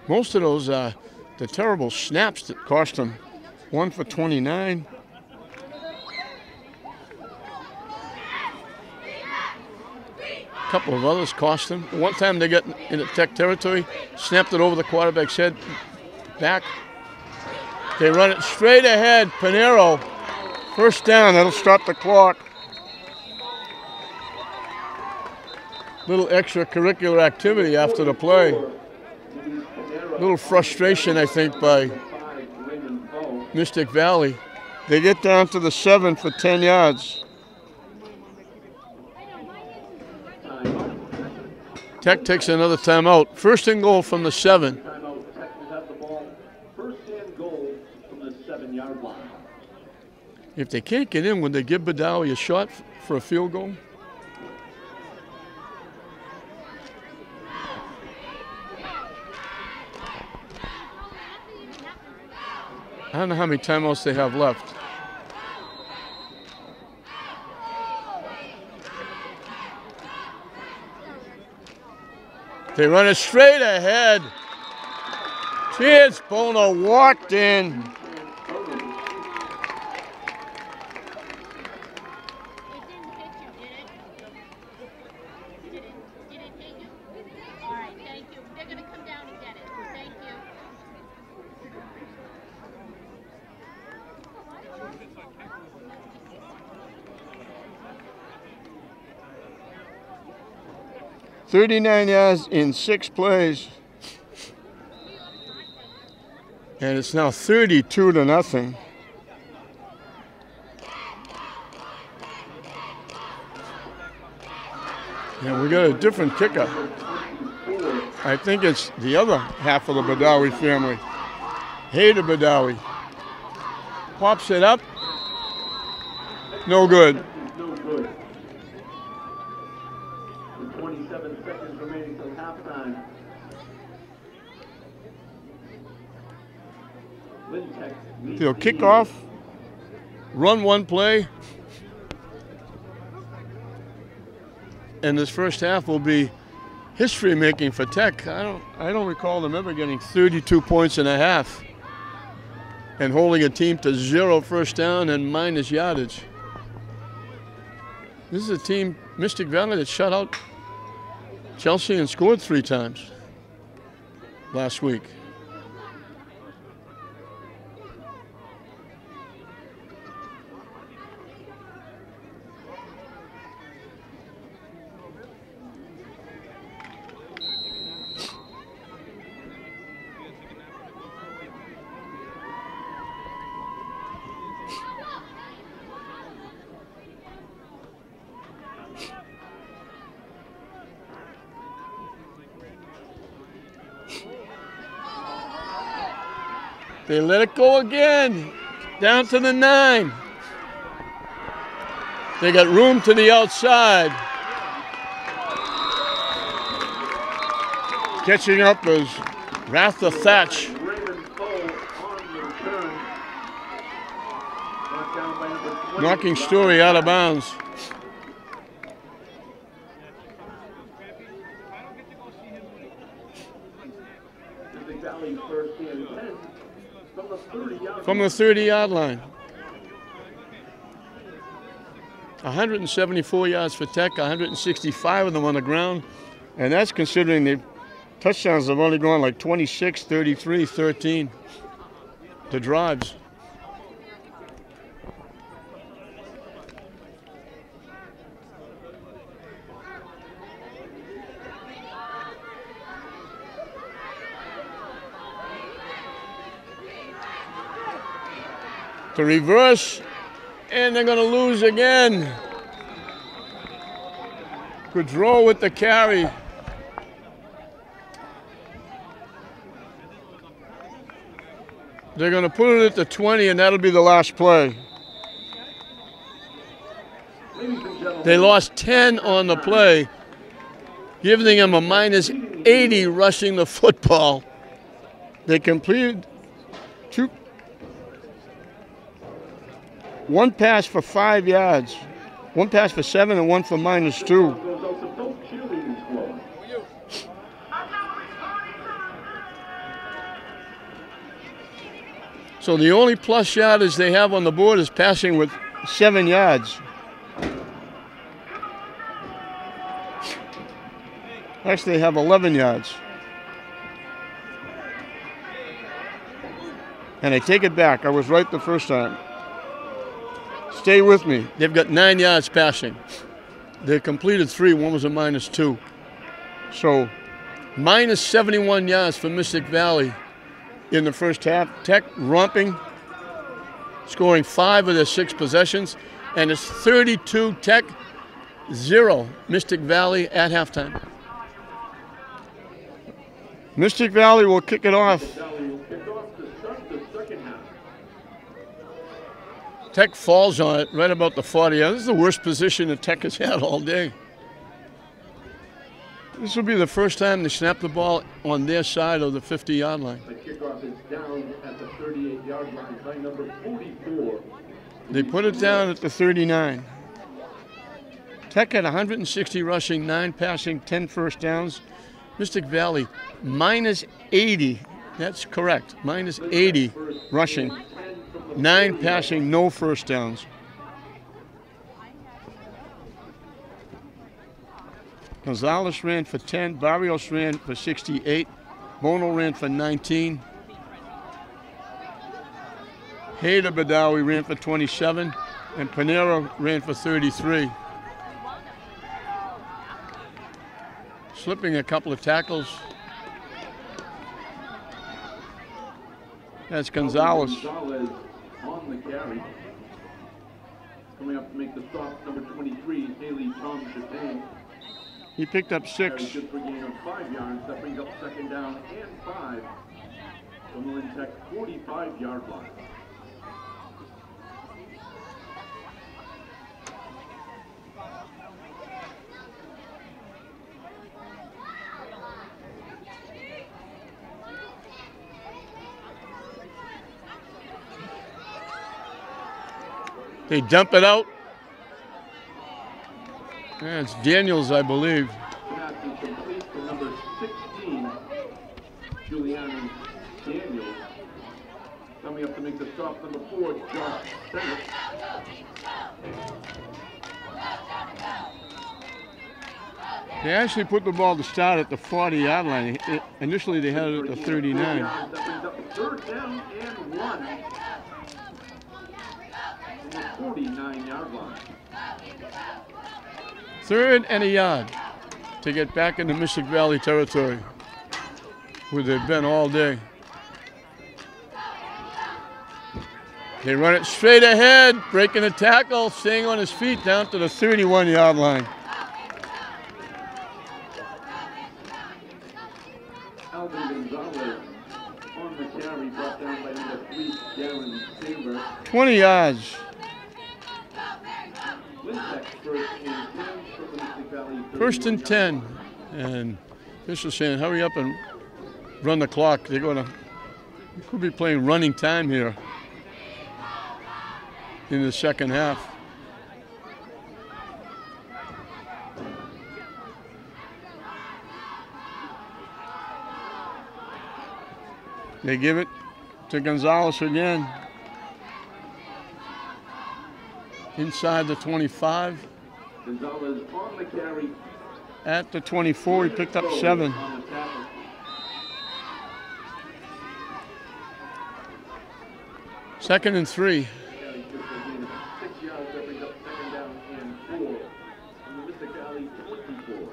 Most of those, the terrible snaps that cost them. 1 for 29. A couple of others cost them. One time they got into Tech territory, snapped it over the quarterback's head, back. They run it straight ahead, Panero. 1st down, that'll stop the clock. Little extracurricular activity after the play. Little frustration, I think, by Mystic Valley. They get down to the 7 for 10 yards. Tech takes another timeout. 1st and goal from the 7. Timeout. Tech will have the ball. 1st and goal from the 7-yard line. If they can't get in, would they give Badawi a shot for a field goal? I don't know how many timeouts they have left. They run it straight ahead. Chance Bono walked in. All right, thank you. They're going to come down and get it. Thank you. 39 yards in 6 plays. And it's now 32-0. And we got a different kicker. I think it's the other half of the Badawi family. Hader Badawi. Pops it up. No good. No good. With 27 seconds remaining till halftime. They'll kick off, run one play, and this first half will be history making for Tech. I don't recall them ever getting 32 points and a half and holding a team to 0 first down and minus yardage. This is a team, Mystic Valley, that shut out Chelsea and scored 3 times last week. They let it go again, down to the 9. They got room to the outside. Catching up is Ratha Thatch. Knocking Story out of bounds. From the 30-yard line. 174 yards for Tech, 165 of them on the ground. And that's considering the touchdowns have only gone like 26, 33, 13. The drives. To reverse, and they're going to lose again. Goudreau with the carry. They're going to put it at the 20, and that'll be the last play. They lost 10 on the play, giving them a minus 80 rushing the football. They completed one pass for 5 yards, one pass for 7, and one for minus 2. So the only plus yardage they have on the board is passing with 7 yards. Actually, they have 11 yards. And I take it back. I was right the first time. Stay with me. They've got 9 yards passing. They completed 3. One was a minus 2. So minus 71 yards for Mystic Valley in the first half. Tech romping, scoring 5 of their 6 possessions. And it's 32 Tech, 0 Mystic Valley at halftime. Mystic Valley will kick it off. Tech falls on it right about the 40. This is the worst position that Tech has had all day. This will be the first time they snap the ball on their side of the 50-yard line. The kickoff is down at the 38-yard line by number 44. They put it down at the 39. Tech had 160 rushing, 9 passing, 10 first downs. Mystic Valley, minus 80. That's correct. Minus 80 rushing, 9 passing, no first downs. Gonzalez ran for 10. Barrios ran for 68. Bono ran for 19. Hayder Badawi ran for 27. And Panera ran for 33. Slipping a couple of tackles. That's Gonzalez. Gonzalez on the carry. Coming up to make the stop, number 23, Haley Tom Chapin. He picked up 6. Just for a gain of 5 yards. That brings up second down and 5 from the Lynn Tech 45-yard line. They dump it out. Yeah, it's Daniels, I believe. Pass is complete to number 16, Giuliani Daniels. Coming up to make the stop, number 4, Josh Bennett. They actually put the ball to start at the 40-yard line. Initially, they had it at the 39. That brings up third down and 1 from the 49-yard line. 3rd and a yard to get back into Mystic Valley territory, where they've been all day. They run it straight ahead, breaking a tackle, staying on his feet down to the 31-yard line. Alvin Gonzalez on the carry, brought down by number 3, Darren Saber. 20 yards. Lynn Tech first and 10 from the Mystic Valley. First and 10. And officials saying, hurry up and run the clock. They're going to, you could be playing running time here in the second half. They give it to Gonzalez again. Inside the 25. Gonzalez on the carry. At the 24, he picked up 7. On the tackle. Second and 3. Carry just a gain of 6 yards. That brings up second down and 4 from the Mystic Valley 24.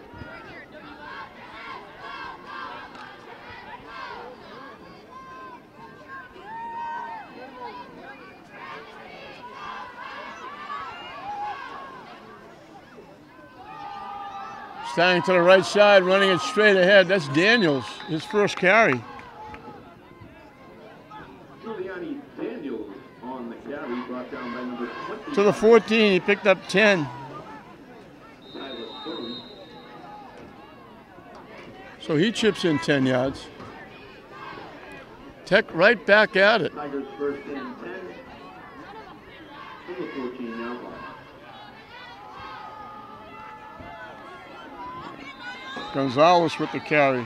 Standing to the right side, running it straight ahead. That's Daniels, his first carry. Giuliani Daniels on the carry, brought down by number 20. To the 14, he picked up 10. Tyler Curry. So he chips in 10 yards. Tech right back at it. Tigers first and 10 from the 14-yard line. Gonzalez with the carry.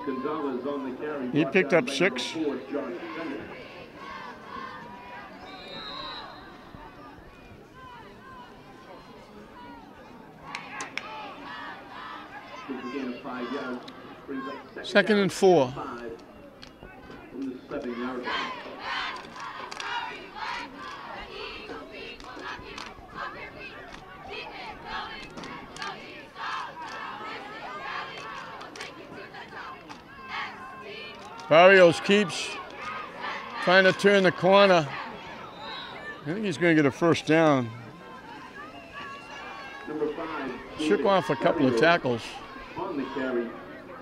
Gonzalez on the carry. He brought picked down up by 6. number 4, Josh Bennett. Just a gain of 5 yards. Brings up Second and 4. 5 from the 7-yard line. Barrios keeps trying to turn the corner. I think he's going to get a first down. Number 5. Shook off a couple of tackles. On the carry,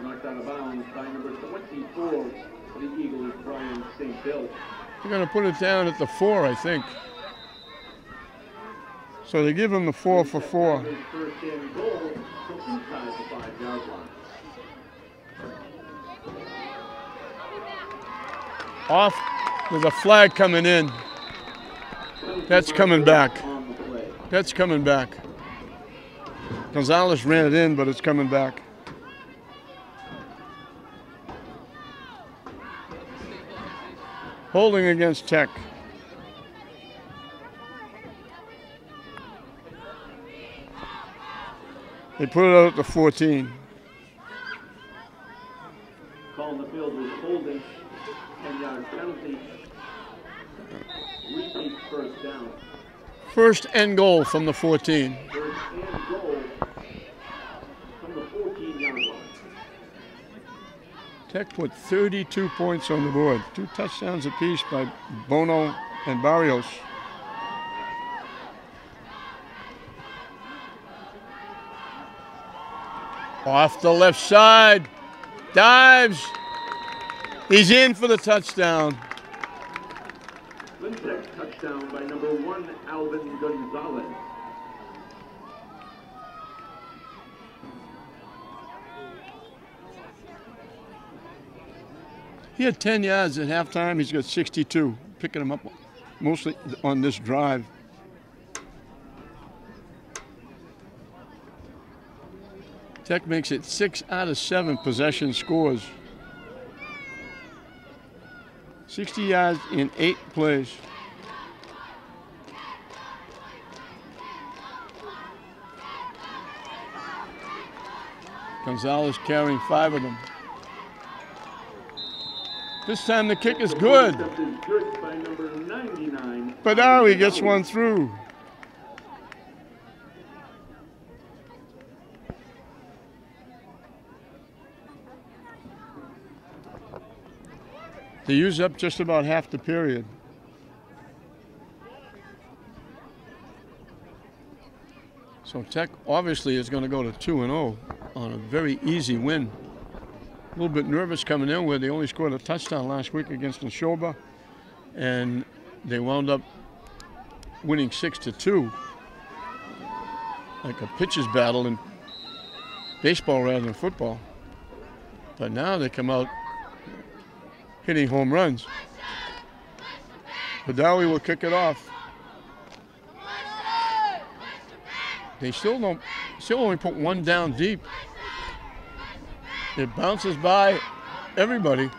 knocked out of bounds by number 24, For the Eagles, Brian St. Bill. They're going to put it down at the 4, I think. So they give him the 4 for 4. First and goal from inside the 5-yard line. Off. There's a flag coming in. That's coming back. That's coming back. Gonzalez ran it in, but it's coming back. Holding against Tech. They put it out at the 14. Call in the field was holding. 10-yard penalty. Repeat first down. First and goal from the 14. First and goal from the 14-yard line. Tech put 32 points on the board. 2 touchdowns apiece by Bono and Barrios. Off the left side. Dives. He's in for the touchdown. Lintec touchdown by number 1, Alvin Gonzalez. He had 10 yards at halftime. He's got 62, picking him up mostly on this drive. Tech makes it 6 out of 7 possession scores. 60 yards in 8 plays. Gonzalez carrying 5 of them. This time the kick is good. By number 99. Badawi gets one through. They use up just about half the period. So Tech obviously is going to go to 2-0 on a very easy win. A little bit nervous coming in where they only scored a touchdown last week against Neshoba, and they wound up winning 6-2. Like a pitcher's battle in baseball rather than football. But now they come out hitting home runs. Badawi will kick it off. They still only put 1 down deep. It bounces by everybody.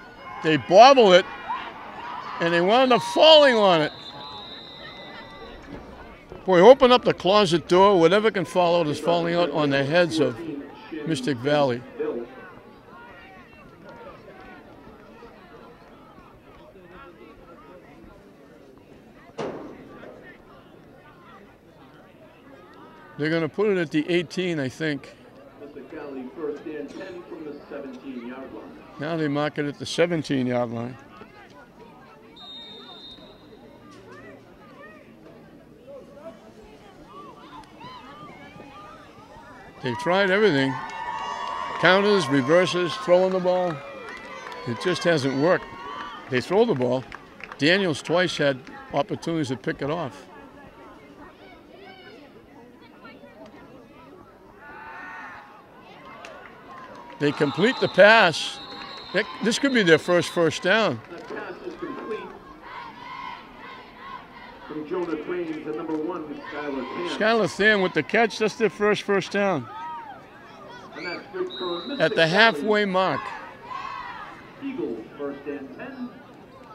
They bobble it, and they wound up falling on it. Boy, open up the closet door. Whatever can fall out is falling out on the heads of Mystic Valley. They're going to put it at the 18, I think. First and 10 from the 17-yard line. Now they mark it at the 17-yard line. They've tried everything. Counters, reverses, throwing the ball. It just hasn't worked. They throw the ball. Daniels twice had opportunities to pick it off. They complete the pass. This could be their first down. The pass is complete. From Jonah Twain to number 1, Skylar Tan. Skylar Than with the catch. That's their first down. And that's good for Mystic At the halfway mark Eagles, first and 10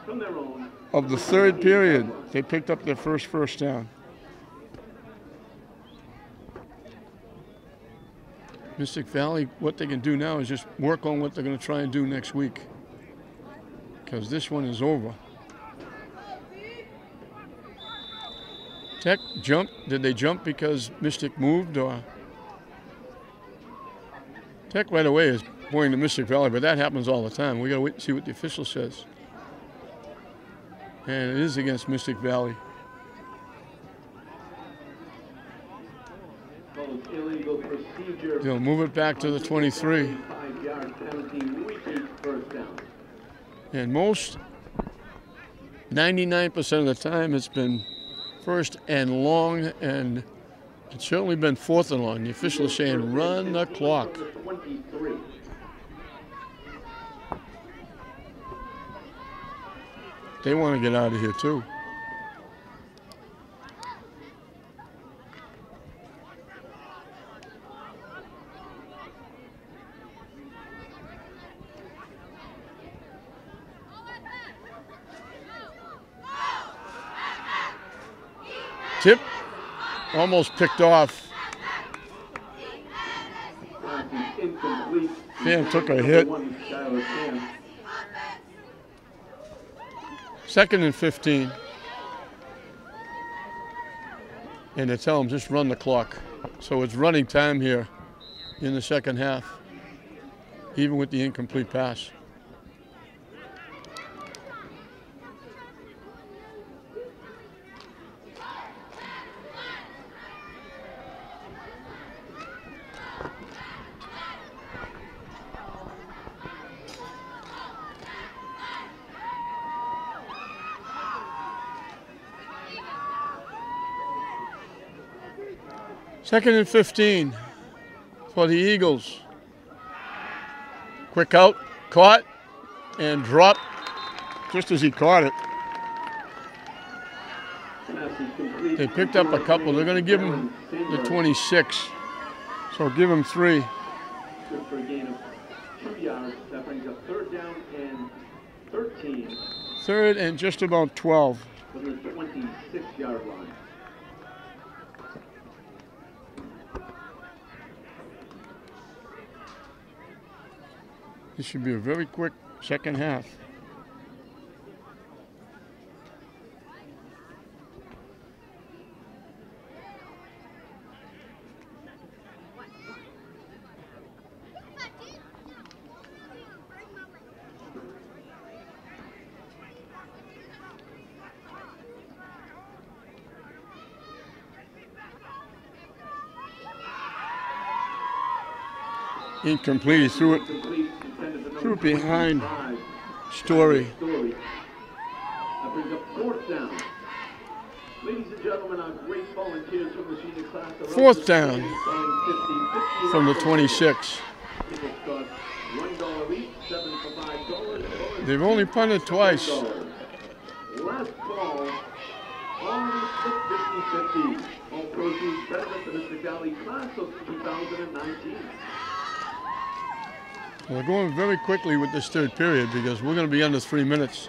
from their own. of the 3rd period, they picked up their first down. Mystic Valley, what they can do now is just work on what they're going to try and do next week, because this one is over. Tech jumped. Did they jump because Mystic moved, or? Tech right away is pointing to Mystic Valley, but that happens all the time. We got to wait and see what the official says. And it is against Mystic Valley. Illegal procedure. They'll move it back to the 23. 5-yard penalty, repeat first down. And most, 99% of the time, it's been first and long, and it's certainly been fourth and long. The official is saying, run the clock. They want to get out of here, too. Tip, almost picked off. Fan took a hit. 2nd and 15. And they tell him just run the clock. So it's running time here in the second half, even with the incomplete pass. Second and 15 for the Eagles. Quick out, caught, and dropped just as he caught it. They picked up a couple. They're going to give him the 26. So give him 3. Good for a gain of 2 yards. That brings up 3rd down and 13. 3rd and just about 12. From the 26-yard line. This should be a very quick second half. Incomplete. He threw it behind Story. That brings up 4th down. Ladies and gentlemen, our great volunteers from the senior class are 4th down from the 26. $1 each, 7 for $5. They've only punted twice. Last call on the 50-50. All proceeds benefit the Mystic Valley class of 2019. We're going very quickly with this 3rd period because we're going to be under 3 minutes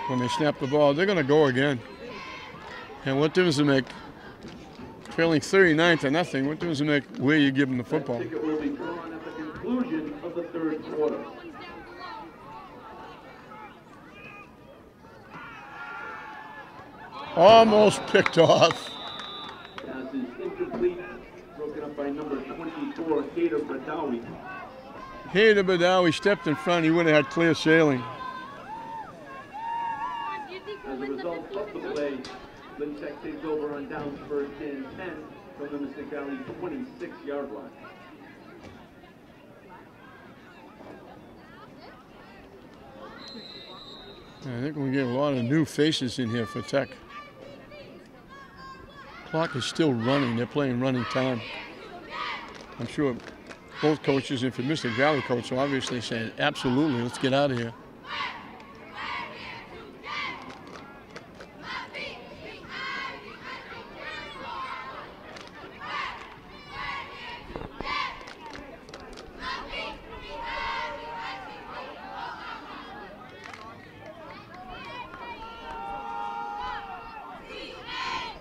when they snap the ball. They're going to go again. And what difference does it make? Trailing 39-0, what difference does it make where you give them the football? That ticket will be drawn at the conclusion of the 3rd quarter. Almost picked off. Pass is incomplete, broken up by number 24, Hader Badawi. Hader Badawi stepped in front. He would have had clear sailing. As a result of the play, Lynn Tech takes over on downs 1st and 10 from the Mystic Valley 26-yard line. I think we get a lot of new faces in here for Tech. Clock is still running. They're playing running time. I'm sure both coaches, and for Mystic Valley coach, are obviously saying, absolutely, let's get out of here.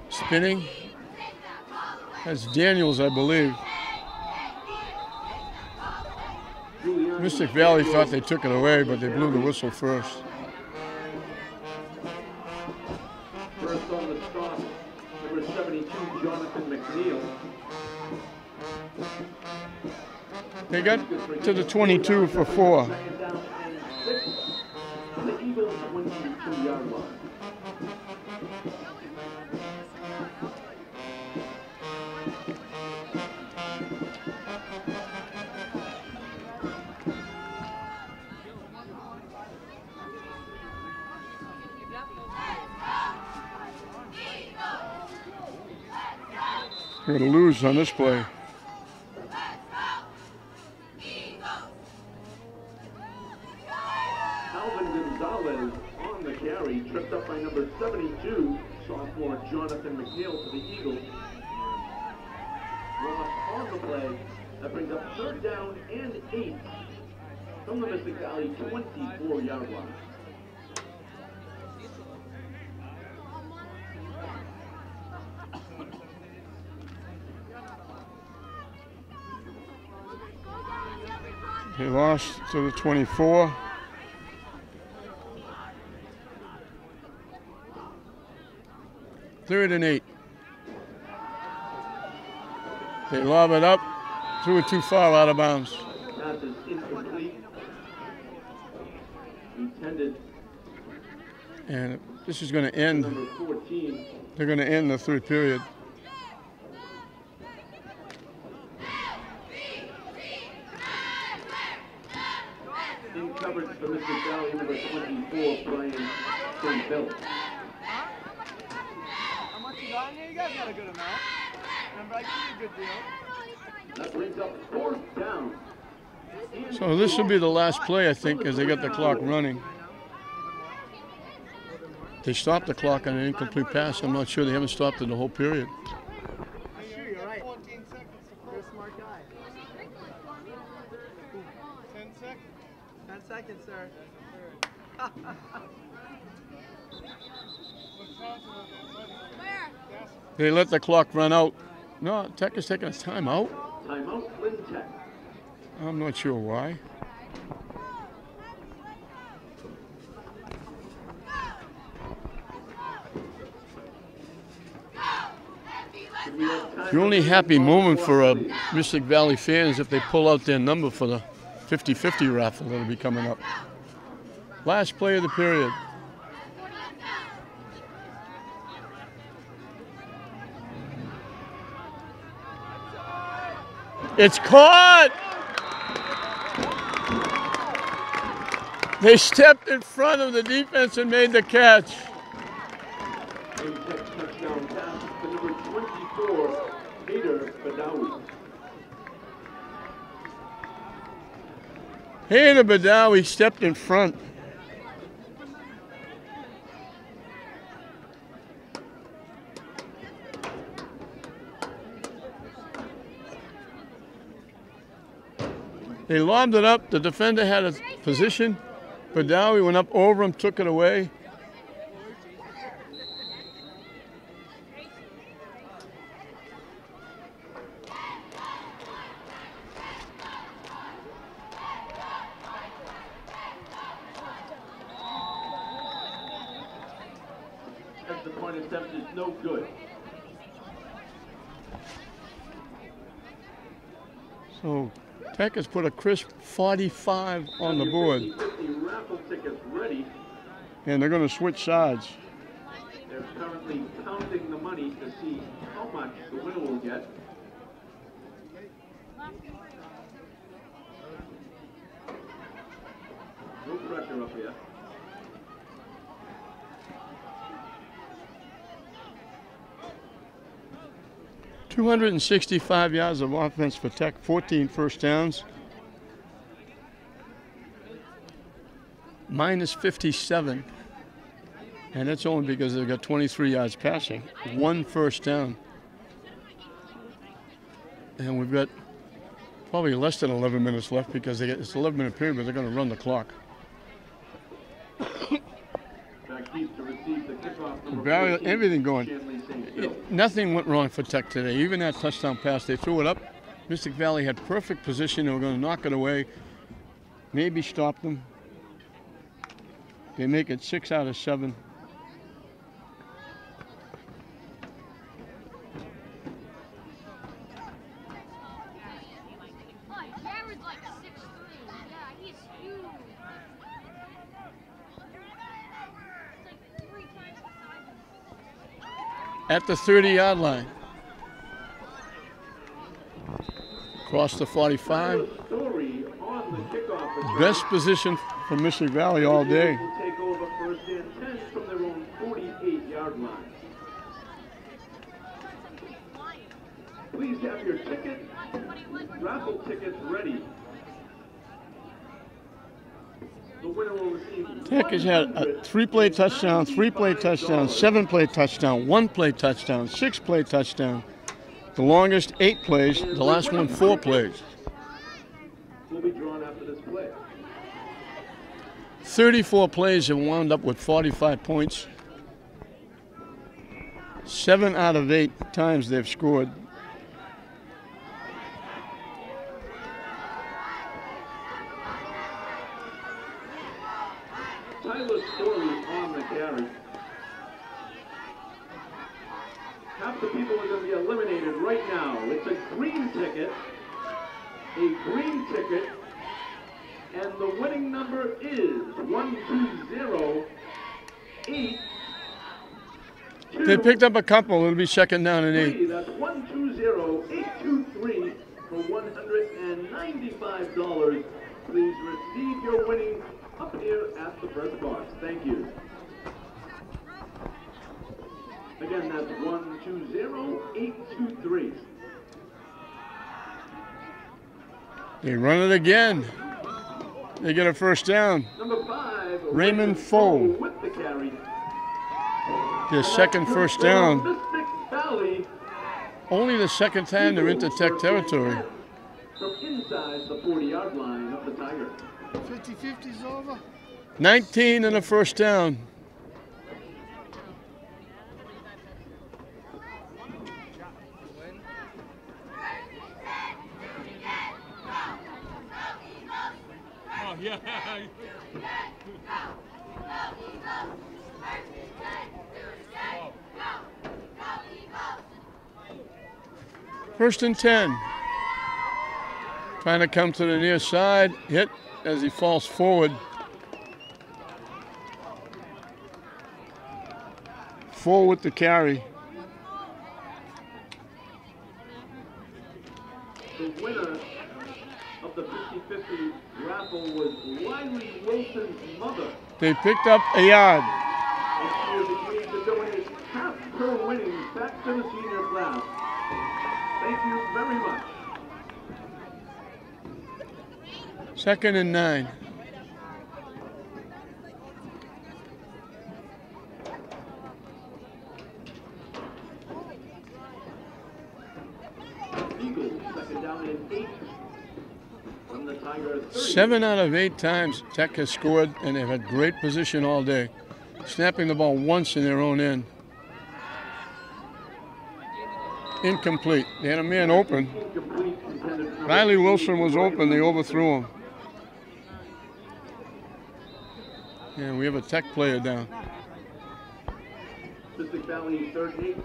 Spinning. That's Daniels, I believe. Mystic Valley thought they took it away, but they blew the whistle first. First on the stop, number 72, Jonathan McNeil. They got to the 22 for 4. Second down and 6 from the Eagles 22-yard line. Going to lose on this play. Gonzalez on the carry, tripped up by number 72, sophomore Jonathan McNeil for the Eagles. Loss on the play. That brings up 3rd down and 8 from the Mystic Valley 24-yard line. They lost to the 24. Third and 8. They lob it up, threw it too far out of bounds. Pass is incomplete. Intended. And this is going to end. Number 14. They're going to end the 3rd period. In coverage for Mystic Valley, number 24, Brian St. Bill. How much you got in there? You guys got a good amount. Remember, I gave you a good deal. That brings up 4th down. So this will be the last play, I think, as they got the clock running. They stopped the clock on an incomplete pass. I'm not sure they haven't stopped it the whole period. I'm sure you're right. 14 seconds. You're a smart guy. 10 seconds. 10 seconds, sir. They let the clock run out. No, Tech is taking a timeout. Timeout, Lynn Tech. I'm not sure why. The only happy moment for Mystic Valley fans if they pull out their number for the 50-50 raffle that'll be coming up. Last play of the period. It's caught! They stepped in front of the defense and made the catch. Lynn Tech touchdown pass to number 24, Peter Badawi. Hayden Badawi stepped in front. They lobbed it up. The defender had a position. Badawi went up over him, took it away. Extra point attempt is no good. So Tech has put a crisp 45 on the board. 50 raffle tickets ready. And they're going to switch sides. They're currently counting the money to see how much the winner will get. No pressure up here. .265 yards of offense for Tech, 14 first downs. Minus 57. And that's only because they've got 23 yards passing. 1 first down. And we've got probably less than 11 minutes left because it's an 11-minute period, but they're going to run the clock. Back deep to receive the kickoff. Number Barry, 14, everything going. Shanley St. Phil. Nothing went wrong for Tech today. Even that touchdown pass, they threw it up. Mystic Valley had perfect position. They were going to knock it away. Maybe stop them. They make it 6 out of 7. At the 30-yard line. Across the 45. Story on the kickoff return. Best position for Mystic Valley all day. Will take over 1st and 10 from their own 48-yard line. raffle tickets ready. The winner will receive Tech has had a 3-play touchdown, 3-play touchdown, 7-play touchdown, 1-play touchdown, 6-play touchdown. The longest 8 plays, the last one 4 plays. will be drawn after this play. 34 plays have wound up with 45 points. 7 out of 8 times they've scored. Tyler Story on the carry. Half the people are going to be eliminated right now. It's a green ticket, and the winning number is 1208. They picked up a couple. It'll be second down and 8. That's 120823 for $195. Please receive your winning up here at the press box. Thank you. Again, that's 120823. They run it again. They get a first down. Number 5, Raymond Foe. with the carry. Their second first down. Mystic Valley Only the second time they're into Tech territory. from inside the 40-yard line of the Tiger. 50-50's over. 19 and a first down. Oh, yeah. First and 10. Trying to come to the near side. Hit as he falls forward. Full with the carry. The winner of the 50-50 raffle was Wiley Wilson's mother. They picked up a yard. And she is agreed to donate half her winnings back to the senior class. Thank you very much. Second and 9. Eagles, second down and 8 from the Tigers. 7 out of 8 times Tech has scored, and they've had great position all day. Snapping the ball once in their own end. Incomplete. They had a man open. Incomplete, intended for Riley Wilson was open. They overthrew him. And we have a Tech player down. Mystic Valley, third and 8.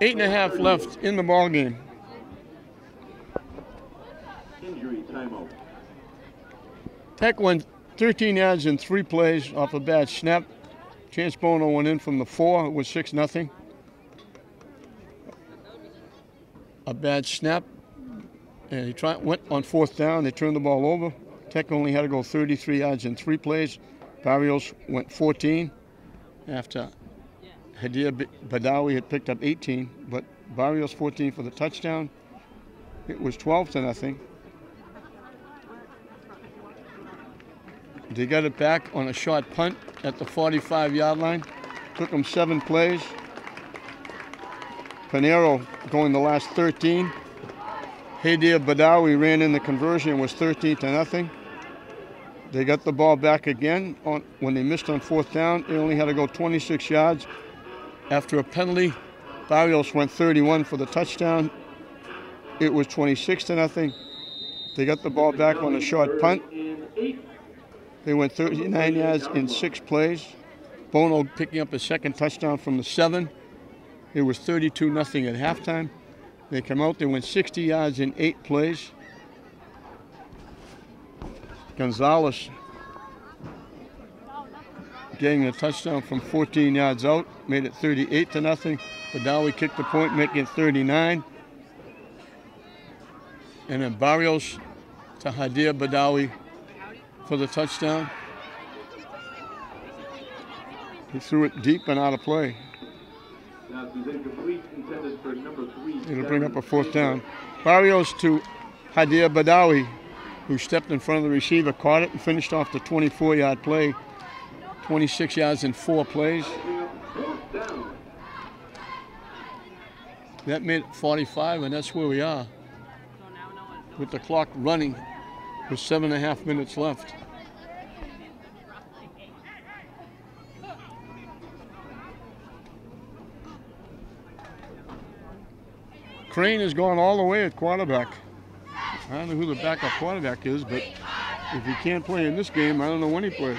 Eight and a half left in the ball game. Injury timeout. Tech went 13 yards in 3 plays off a bad snap. Chance Bono went in from the 4. It was 6-0. A bad snap. And he went on 4th down. They turned the ball over. Tech only had to go 33 yards in 3 plays. Barrios went 14 after Hadir Badawi had picked up 18, but Barrios 14 for the touchdown. It was 12-0. They got it back on a short punt at the 45-yard line. Took them 7 plays. Panero going the last 13. Hadir Badawi ran in the conversion, was 13-0. They got the ball back again when they missed on 4th down. They only had to go 26 yards. After a penalty, Barrios went 31 for the touchdown. It was 26-0. They got the ball back on a short punt. They went 39 yards in 6 plays. Bono picking up a second touchdown from the 7. It was 32-0 at halftime. They come out, they went 60 yards in 8 plays. Gonzalez getting a touchdown from 14 yards out, made it 38-0. Badawi kicked the point, making it 39. And then Barrios to Hadir Badawi for the touchdown. He threw it deep and out of play. Pass is incomplete, intended for number 3. It'll bring up a 4th down. Barrios to Hadir Badawi, who stepped in front of the receiver, caught it, and finished off the 24-yard play. 26 yards in 4 plays. That made it 45, and that's where we are, with the clock running with 7.5 minutes left. Crane has gone all the way at quarterback. I don't know who the backup quarterback is, but if he can't play in this game, I don't know when he plays.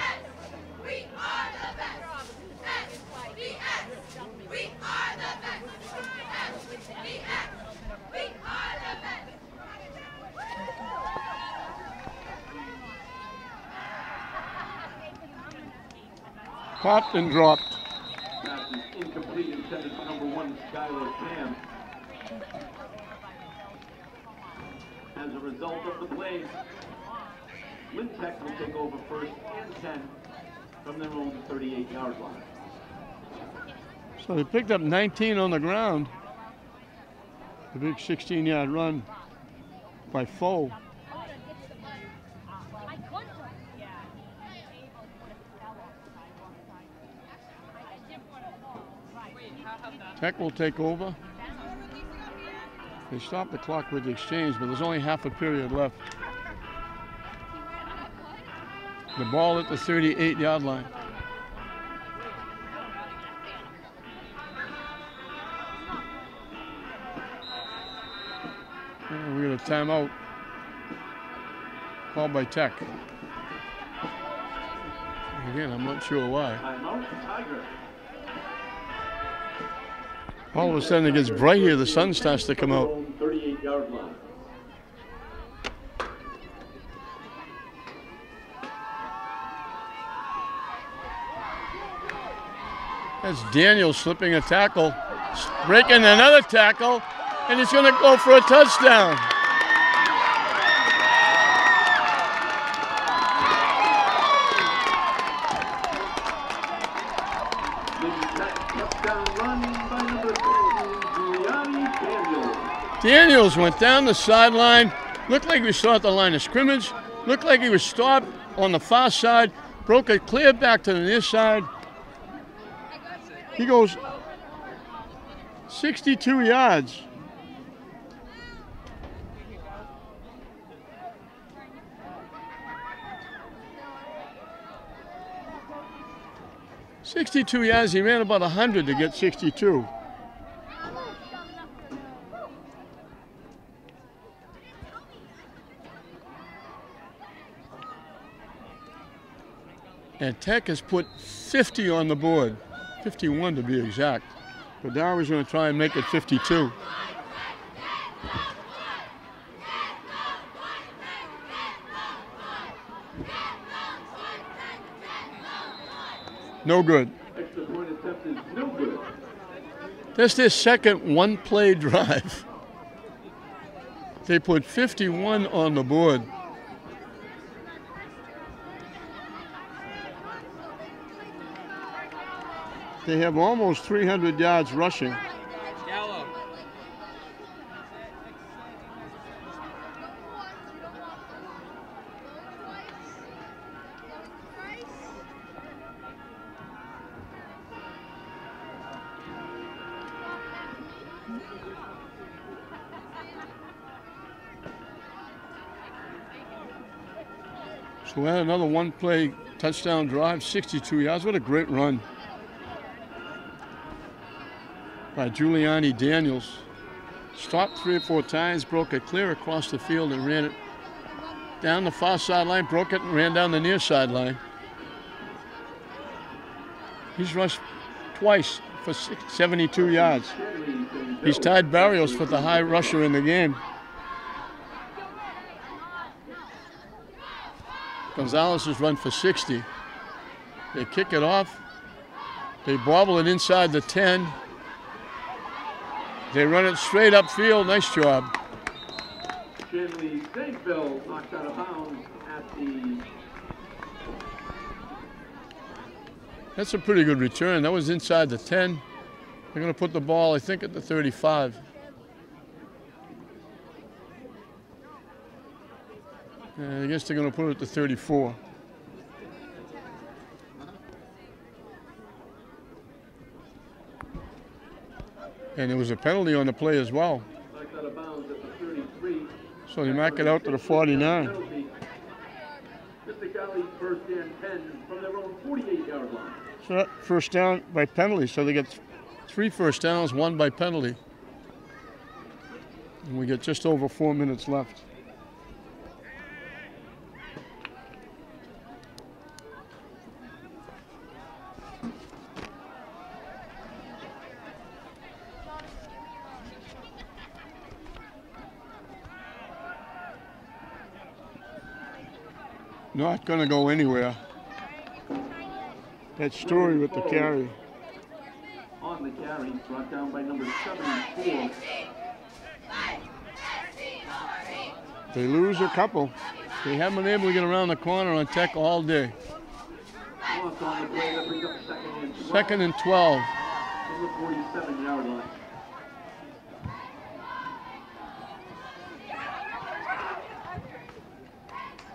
Popped and dropped. Pass is incomplete, intended for number 1, Skylar Cam. As a result of the play, Lynn Tech will take over 1st and 10 from their own 38-yard line. So they picked up 19 on the ground. The big 16-yard run by Foe. Tech will take over. They stopped the clock with the exchange, but there's only half a period left. The ball at the 38-yard line. And we got a timeout called by Tech. Again, I'm not sure why. Timeout, Tiger. All of a sudden it gets bright here, the sun starts to come out. 38-yard line. That's Daniel slipping a tackle, breaking another tackle, and he's going to go for a touchdown. Daniels went down the sideline, looked like he saw at the line of scrimmage, looked like he was stopped on the far side, broke it clear back to the near side. He goes 62 yards. He ran about 100 to get 62. And Tech has put 50 on the board, 51 to be exact. But Darwin's going to try and make it 52. No good. Extra point attempt is no good. That's their second one-play drive. They put 51 on the board. They have almost 300 yards rushing. Yellow. So we had another one-play touchdown drive, 62 yards. What a great run by Giuliani Daniels. Stopped 3 or 4 times, broke it clear across the field and ran it down the far sideline, broke it and ran down the near sideline. He's rushed twice for 72 yards. He's tied Barrios for the high rusher in the game. Gonzalez has run for 60. They kick it off. They bobble it inside the 10. They run it straight upfield. Nice job. Shanley Safeville knocked out of bounds at the That's a pretty good return. That was inside the 10. They're going to put the ball, I think, at the 35. And I guess they're going to put it at the 34. And there was a penalty on the play as well. So they mark it out to the 49. Mystic Valley first and 10 from their own 48-yard line. So that first down by penalty. So they get 3 first downs, 1 by penalty. And we get just over 4 minutes left. Not going to go anywhere. That Story with the carry. On the carry, brought down by number 74. They lose a couple. They haven't been able to get around the corner on Tech all day. Loss on the play, that brings up Second and 12. From the 47-yard line.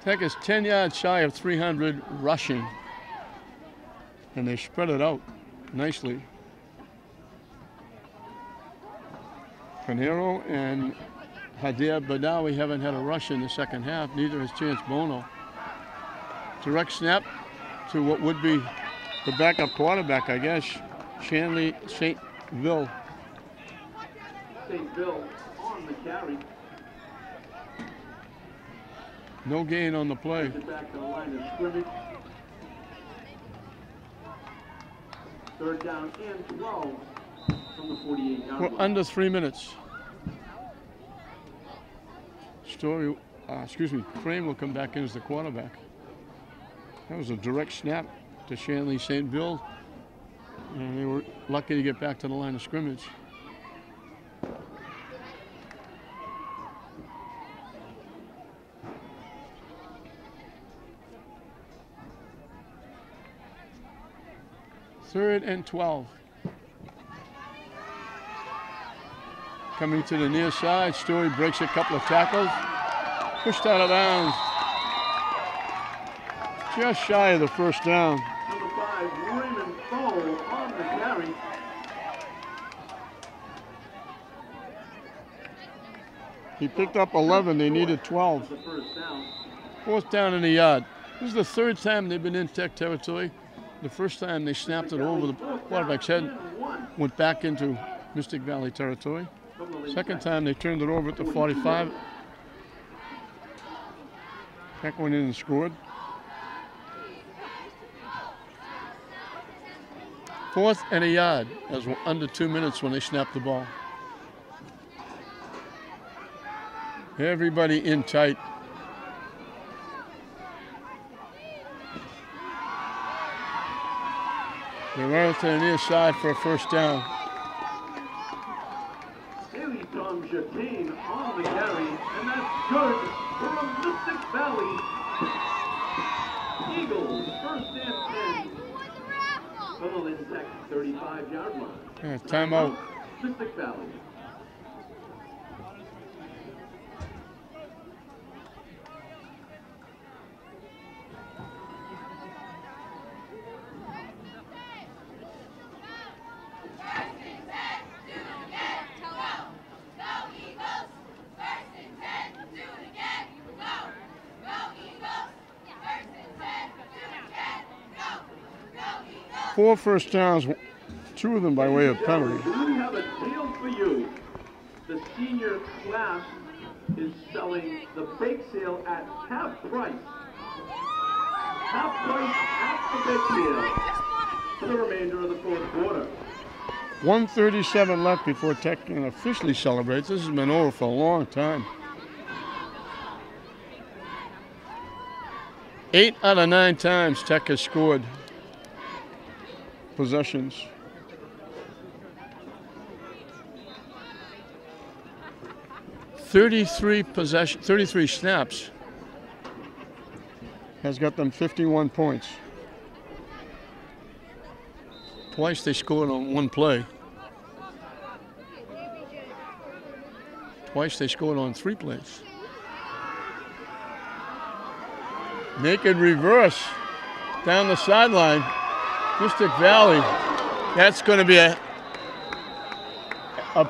Tech is 10 yards shy of 300 rushing. And they spread it out nicely. Panero and Hadir Badawi haven't had a rush in the second half. Neither has Chance Bono. Direct snap to what would be the backup quarterback, I guess, Shanley St. Ville. St. Ville on the carry. No gain on the play. Back to the line of scrimmage. Third down and 12 from the 48-yard line. We're under 3 minutes. Crane will come back in as the quarterback. That was a direct snap to Shanley St. Ville. And they were lucky to get back to the line of scrimmage. Third and 12. Coming to the near side, Story breaks a couple of tackles. Pushed out of bounds. Just shy of the first down. Number 5, Raymond Foe on the carry. He picked up 11, they needed 12. The first down. Fourth down in the yard. This is the third time they've been in Tech territory. The first time they snapped it over the quarterback's head, went back into Mystic Valley territory. Second time they turned it over at the 45. Tech went in and scored. Fourth and a yard, as we're under 2 minutes when they snapped the ball. Everybody in tight. They run it to the near side for a first down. Haley Tom Jatine on the carry, and that's good for the Mystic Valley Eagles. First and 10 from the Lynn Tech 35-yard line. Yeah, timeout. Mystic Valley. Four first downs, 2 of them by way of penalty. We have a deal for you. The senior class is selling the bake sale at half price. Half price at the bake sale for the remainder of the fourth quarter. 1:37 left before Tech can officially celebrate. This has been over for a long time. 8 out of 9 times Tech has scored possessions. $33 snaps has got them 51 points. Twice they scored on one play. Twice they scored on 3 plays. Naked reverse down the sideline. Mystic Valley. That's going to be a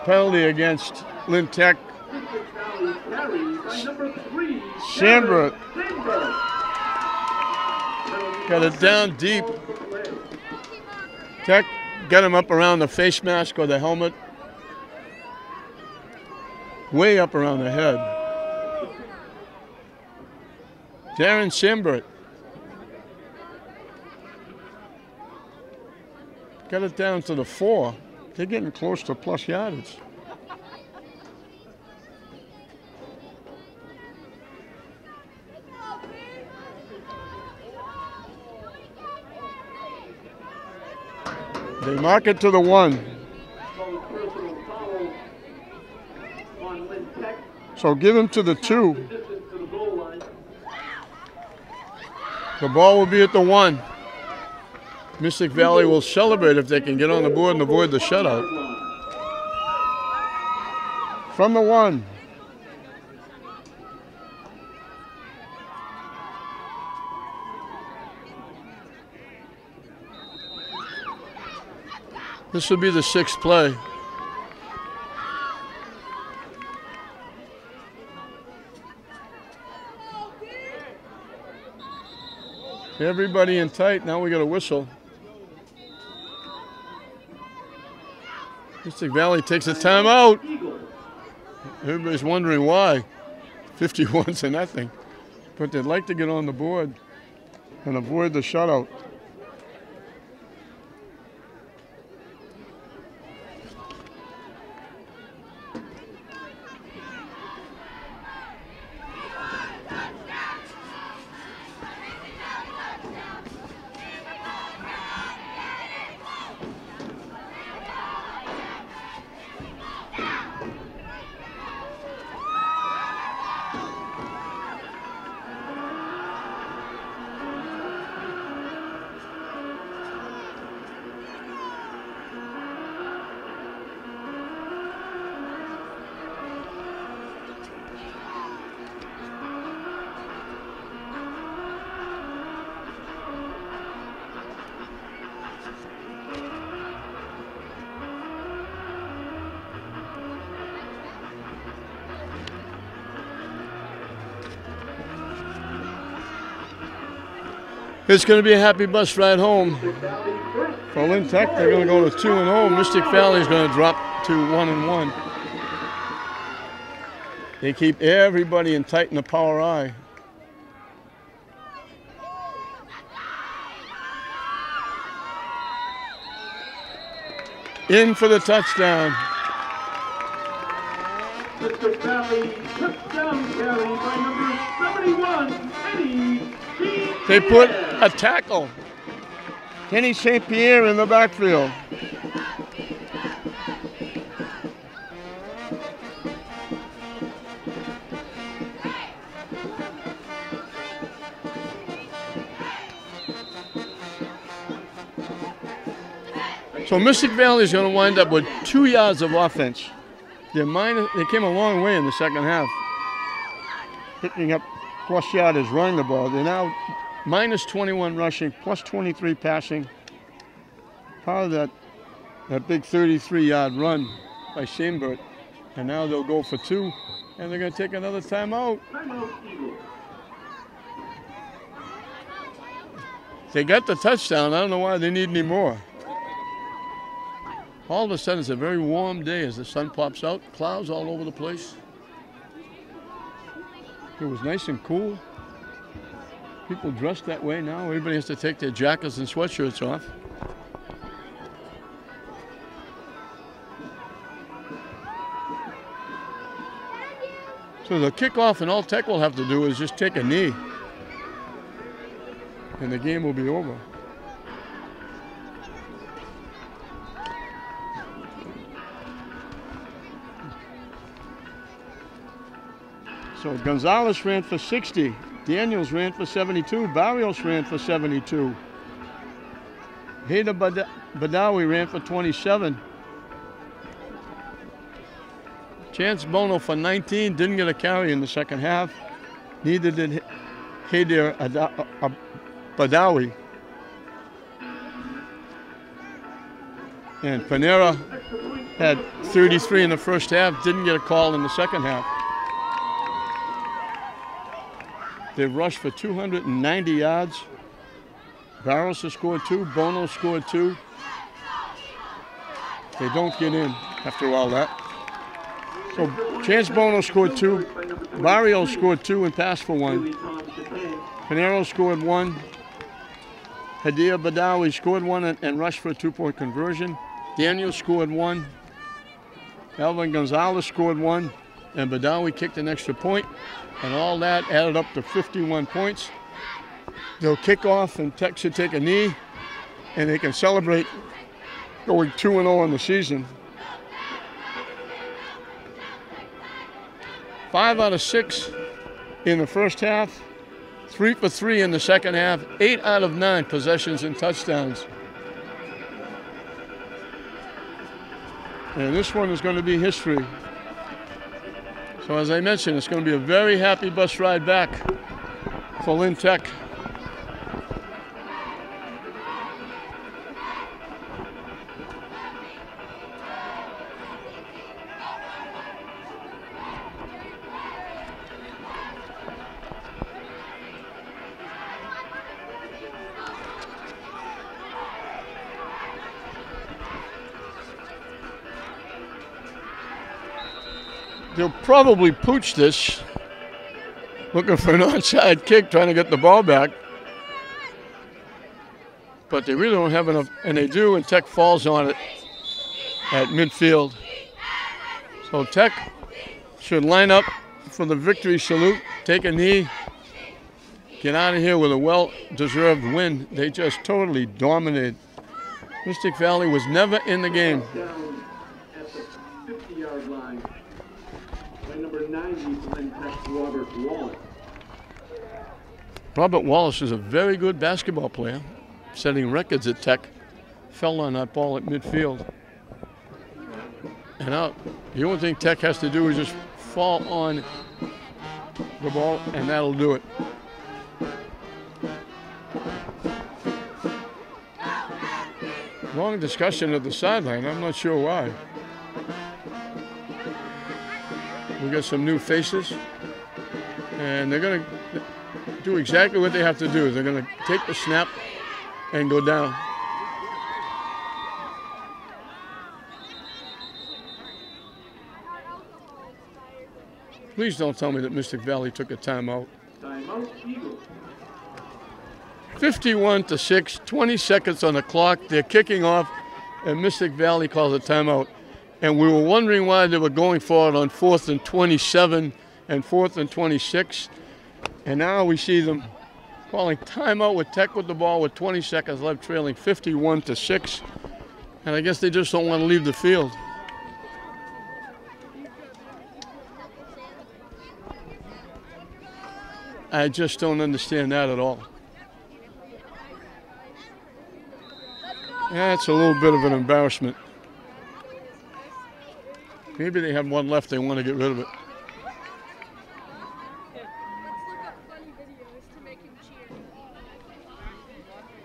penalty against Lynn Tech. Sandberg got it down deep. Tech got him up around the face mask or the helmet. Way up around the head. Darren Sandberg got it down to the 4. They're getting close to plus yardage. They mark it to the 1. So give him to the 2. The ball will be at the 1. Mystic Valley will celebrate if they can get on the board and avoid the shutout. From the 1. This will be the 6th play. Everybody in tight. Now we got a whistle. Mystic Valley takes a timeout. Everybody's wondering why. 51-0. But they'd like to get on the board and avoid the shutout. It's going to be a happy bus ride home. For Lynn Tech, they're going to go to 2-0. Mystic Valley is going to drop to 1-1. They keep everybody in tight in the power eye. In for the touchdown. Mystic Valley touchdown carry by number 71, Eddie. They put a tackle. Kenny St. Pierre in the backfield. So Mystic Valley is going to wind up with 2 yards of offense. They came a long way in the second half, picking up plus yardage, running the ball. They're now minus 21 rushing, plus 23 passing. Part of that big 33-yard run by Sandberg. And now they'll go for 2, and they're going to take another timeout. They got the touchdown. I don't know why they need any more. All of a sudden, it's a very warm day as the sun pops out. Clouds all over the place. It was nice and cool. People dressed that way now. Everybody has to take their jackets and sweatshirts off. So the kickoff, and all Tech will have to do is just take a knee, and the game will be over. So Gonzalez ran for 60. Daniels ran for 72. Barrios ran for 72. Hayda Badawi ran for 27. Chance Bono for 19, didn't get a carry in the second half. Neither did Hadir Badawi. And Panera had 33 in the first half, didn't get a call in the second half. They rushed for 290 yards. Barros has scored 2, Bono scored 2. They don't get in after all that. So Chance Bono scored 2, Barrios scored 2 and passed for 1. Panero scored 1. Hadir Badawi scored 1 and rushed for a 2-point conversion. Daniel scored 1. Alvin Gonzalez scored 1. And Badawi kicked an extra point. And all that added up to 51 points. They'll kick off and Tech should take a knee. And they can celebrate going 2-0 in the season. 5 out of 6 in the first half. 3 for 3 in the second half. 8 out of 9 possessions and touchdowns. And this one is going to be history. So as I mentioned, it's going to be a very happy bus ride back for Lynn Tech. They'll probably pooch this, looking for an onside kick, trying to get the ball back. But they really don't have enough, and they do, and Tech falls on it at midfield. So Tech should line up for the victory salute, take a knee, get out of here with a well-deserved win. They just totally dominated. Mystic Valley was never in the game. Down at the 50-yard line. Number 90 for Lynn Tech's Robert Wallace. Robert Wallace is a very good basketball player, setting records at Tech. Fell on that ball at midfield. And out. The only thing Tech has to do is just fall on the ball, and that'll do it. Long discussion at the sideline. I'm not sure why. We got some new faces, and they're going to do exactly what they have to do. They're going to take the snap and go down. Please don't tell me that Mystic Valley took a timeout. Timeout, Eagles. 51-6, 20 seconds on the clock. They're kicking off, and Mystic Valley calls a timeout. And we were wondering why they were going for it on 4th and 27 and 4th and 26. And now we see them calling timeout with Tech with the ball with 20 seconds left, trailing 51-6. And I guess they just don't want to leave the field. I just don't understand that at all. That's a little bit of an embarrassment. Maybe they have one left, they want to get rid of it.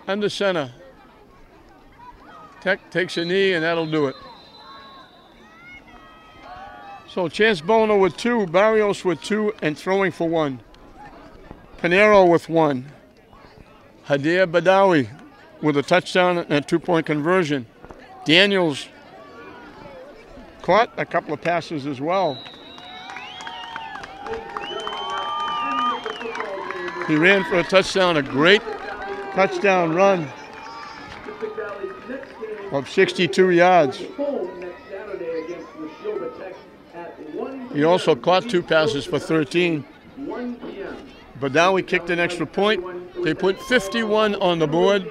Under center. Tech takes a knee, and that'll do it. So Chance Bono with 2, Barrios with 2, and throwing for 1. Panero with 1. Hadir Badawi with a touchdown and a 2-point conversion. Daniels caught a couple of passes as well. He ran for a touchdown, a great touchdown run of 62 yards. He also caught 2 passes for 13. But now we kicked an extra point. They put 51 on the board.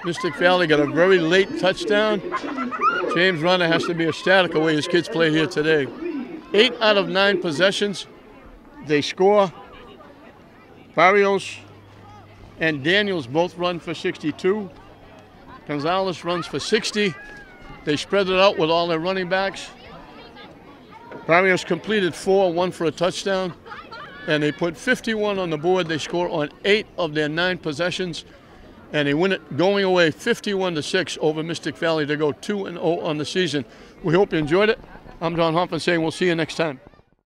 Mystic Valley got a very late touchdown. James Runner has to be ecstatic the way his kids play here today. 8 out of 9 possessions, they score. Barrios and Daniels both run for 62. Gonzalez runs for 60. They spread it out with all their running backs. Barrios completed 4, 1 for a touchdown. And they put 51 on the board. They score on 8 of their 9 possessions. And they win it going away 51-6 over Mystic Valley to go 2-0 on the season. We hope you enjoyed it. I'm John Hoffman saying we'll see you next time.